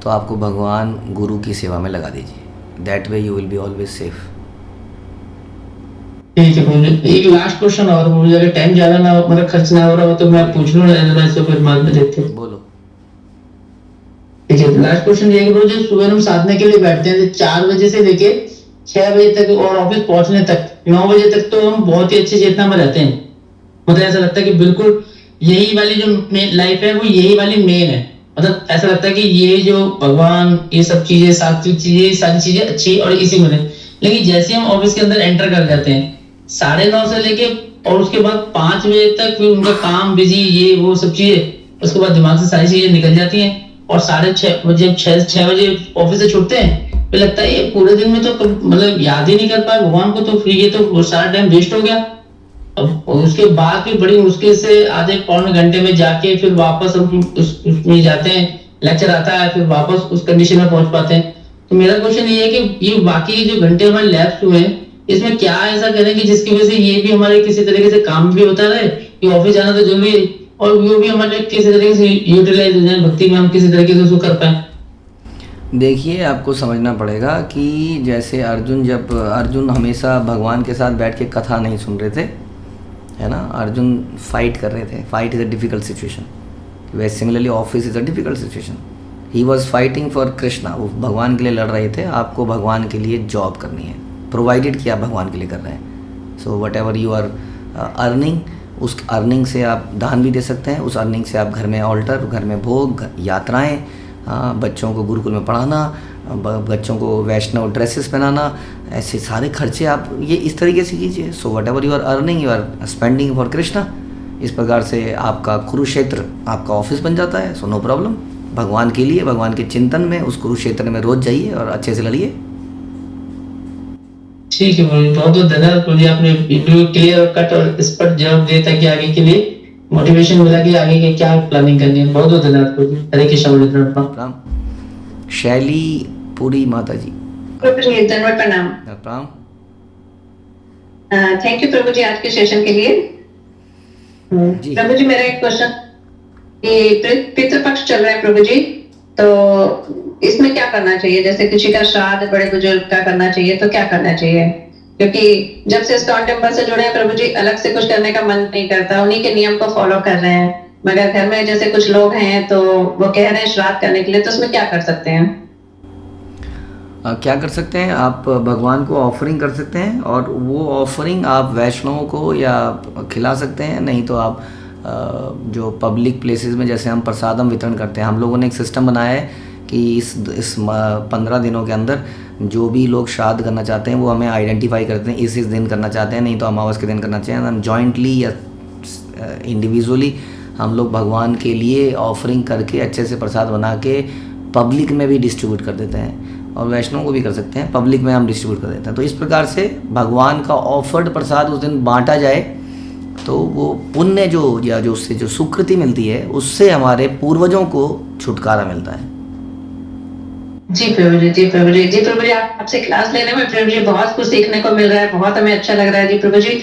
तो आपको भगवान गुरु की सेवा में लगा दीजिए। That way you will be always safe. ठीक है प्रभु जी। एक लास्ट क्वेश्चन और प्रभु जी, अगर टाइम ज्यादा ना हो, मतलब खर्च ना हो रहा हो तो मैं पूछ लूँ, अदरवाइज तो फिर बाद में देखते हैं। बोलो। ठीक है, लास्ट क्वेश्चन ये है कि प्रभु जी, सुबह हम साधने के लिए बैठते हैं 4 बजे से लेके 6 बजे तक, और ऑफिस पहुंचने तक 9 बजे तक तो हम बहुत ही अच्छी चेतना में रहते हैं। मतलब ऐसा लगता है कि बिल्कुल यही वाली जो लाइफ है वो यही वाली मेन है। मतलब ऐसा लगता है कि ये जो भगवान, ये सब चीजें, सात्विक चीजें, सारी चीजें अच्छी और इसी में है। लेकिन जैसे हम ऑफिस के अंदर एंटर कर जाते हैं 9:30 से लेके और उसके बाद 5 बजे तक फिर उनका काम बिजी, ये वो सब चीजें, उसके बाद दिमाग से सारी चीजें निकल जाती हैं और 6:30 बजे 6 बजे ऑफिस से छूटते हैं, फिर लगता है ये पूरे दिन में तो मतलब याद ही नहीं कर पाए भगवान को, तो फिर ये तो सारा टाइम वेस्ट हो गया। अब उसके बाद फिर बड़ी मुश्किल से आधे पौने घंटे में जाके फिर वापस हम उसमें जाते हैं, लेक्चर आता है, फिर वापस उस कंडीशन में पहुंच पाते हैं। तो मेरा क्वेश्चन ये है कि ये बाकी जो घंटे हमारे लैप्स हुए हैं, इसमें क्या ऐसा करें कि जिसकी वजह से ये भी हमारे किसी तरीके से काम भी होता रहे, कि ऑफिस जाना तो जरूरी है, और वो भी हमारे किसी तरीके से यूटिलाइज हो जाए, भक्ति में हम किसी तरीके से उसको कर पाए। देखिए, आपको समझना पड़ेगा कि जैसे अर्जुन हमेशा भगवान के साथ बैठ के कथा नहीं सुन रहे थे, है ना। अर्जुन फाइट कर रहे थे। Fight is a difficult situation. वैसे similarly office is a difficult situation. He was fighting for Krishna. वो भगवान के लिए लड़ रहे थे। आपको भगवान के लिए जॉब करनी है, प्रोवाइडेड कि आप भगवान के लिए कर रहे हैं। So whatever you are earning, उस अर्निंग से आप दान भी दे सकते हैं। उस अर्निंग से आप घर में ऑल्टर, घर में भोग, यात्राएँ, बच्चों को गुरुकुल में पढ़ाना, बच्चों को वैष्णव ड्रेसेस पहनाना, ऐसे सारे खर्चे आप ये इस तरीके से कीजिए। So whatever you are earning, you are spending for Krishna. इस प्रकार से आपका कुरुक्षेत्र आपका ऑफिस बन जाता है। So no problem. भगवान के लिए, भगवान के चिंतन में उस कुरुक्षेत्र में रोज जाइए और अच्छे से लड़िए। ठीक है बहुत बहुत धन्यवाद प्रभु जी, आपने क्लियर और कट और स्पष्ट जवाब दिया ताकि आगे के लिए मोटिवेशन मिला कि आगे के क्या प्लानिंग करनी है। बहुत बहुत धन्यवाद प्रभु जी। हरे कृष्ण प्रणाम। शैली पुरी माता जी, प्रभु जी धन्यवाद, प्रणाम। प्रणाम। थैंक यू प्रभु जी आज के सेशन के लिए। प्रभु जी मेरा एक क्वेश्चन, ये पितृपक्ष चल रहा है प्रभु जी, तो इसमें क्या करना चाहिए? जैसे किसी का श्राद्ध बड़े बुजुर्ग का करना चाहिए तो क्या करना चाहिए? क्योंकि जब से इस्कॉन टेम्पल से जुड़े हैं प्रभु जी, अलग से कुछ करने का मन नहीं करता, उन्हीं के नियम को फॉलो कर रहे हैं। मगर घर में जैसे कुछ लोग हैं तो वो कह रहे हैं श्राद्ध करने के लिए, तो उसमें क्या कर सकते हैं? क्या कर सकते हैं? आप भगवान को ऑफरिंग कर सकते हैं, और वो ऑफरिंग आप वैष्णवों को या खिला सकते हैं। नहीं तो आप जो पब्लिक प्लेसेस में जैसे हम प्रसादम वितरण करते हैं, हम लोगों ने एक सिस्टम बनाया है कि इस 15 दिनों के अंदर जो भी लोग श्राद्ध करना चाहते हैं वो हमें आइडेंटिफाई करते हैं, इस दिन करना चाहते हैं, नहीं तो अमावस के दिन करना चाहिए। हम जॉइंटली या इंडिविजुअली हम लोग भगवान के लिए ऑफरिंग करके अच्छे से प्रसाद बना के पब्लिक में भी डिस्ट्रीब्यूट कर देते हैं, और वैष्णव को भी कर सकते हैं, पब्लिक में हम डिस्ट्रीब्यूट कर देते हैं। तो इस प्रकार से भगवान का ऑफर्ड प्रसाद उस दिन बांटा जाए तो वो पुण्य जो उससे जो सुकृति मिलती है, उससे हमारे पूर्वजों को छुटकारा मिलता है। जी प्रभु जी, जी प्रभु जी, जी प्रभु जी, आपसे क्लास लेने में प्रभु जी बहुत कुछ सीखने को मिल रहा है, बहुत हमें अच्छा लग रहा है। जी प्रभु जी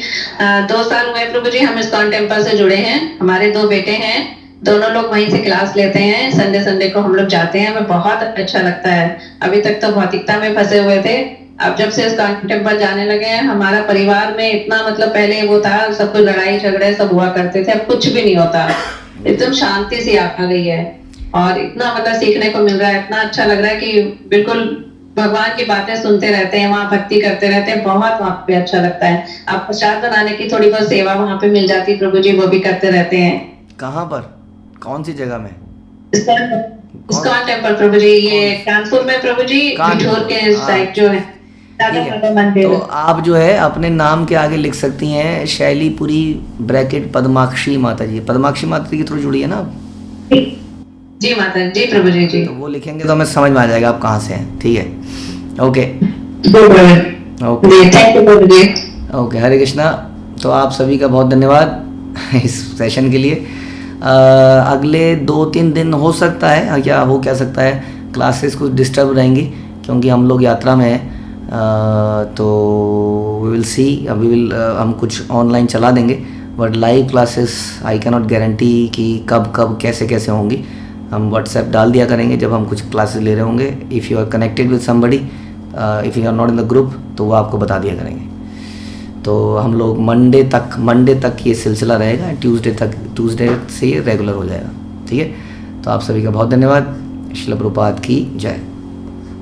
2 साल हुए प्रभु जी हम इस्कॉन टेम्पल से जुड़े हैं। हमारे 2 बेटे हैं, दोनों लोग वहीं से क्लास लेते हैं। संडे को हम लोग जाते हैं, हमें बहुत अच्छा लगता है। अभी तक तो भौतिकता में फंसे हुए थे, अब जब से इस्कॉन टेम्पल जाने लगे हैं, हमारा परिवार में इतना मतलब पहले वो था सब कुछ लड़ाई झगड़े सब हुआ करते थे, अब कुछ भी नहीं होता, एकदम शांति सी आ गई है। और इतना मतलब सीखने को मिल रहा है, इतना अच्छा लग रहा है कि बिल्कुल भगवान की बातें सुनते रहते हैं, वहाँ भक्ति करते रहते हैं, बहुत वहाँ पे अच्छा लगता है। आप प्रसाद बनाने की थोड़ी बहुत सेवा वहाँ पे मिल जाती है प्रभु जी, वो भी करते रहते हैं। कहाँ पर, कौन सी जगह में? इस्कॉन टेम्पल प्रभु जी, ये कानपुर में प्रभु जी, बिठूर के साइड जो है मंदिर। तो आप जो है अपने नाम के आगे लिख सकती हैं शैलीपुरी ब्रैकेट पद्माक्षी माता जी। पद्माक्षी माता जी के थ्रू जुड़ी है ना? जी माता जी, प्रभु जी, जी। तो वो लिखेंगे तो हमें समझ में आ जाएगा आप कहाँ से हैं। ठीक है, ओके ओके, ओके, हरे कृष्णा। तो आप सभी का बहुत धन्यवाद इस सेशन के लिए। अगले 2-3 दिन हो सकता है, क्या सकता है, क्लासेस कुछ डिस्टर्ब रहेंगी क्योंकि हम लोग यात्रा में हैं। तो वी विल सी, हम कुछ ऑनलाइन चला देंगे, but live classes I can not guarantee कि कब कैसे होंगी। हम व्हाट्सएप डाल दिया करेंगे जब हम कुछ क्लासेस ले रहे होंगे। If you are connected with somebody, if you are not in the group, तो वो आपको बता दिया करेंगे। तो हम लोग मंडे तक ये सिलसिला रहेगा, ट्यूसडे से रेगुलर हो जाएगा। ठीक है, तो आप सभी का बहुत धन्यवाद। श्रील प्रभुपाद की जय।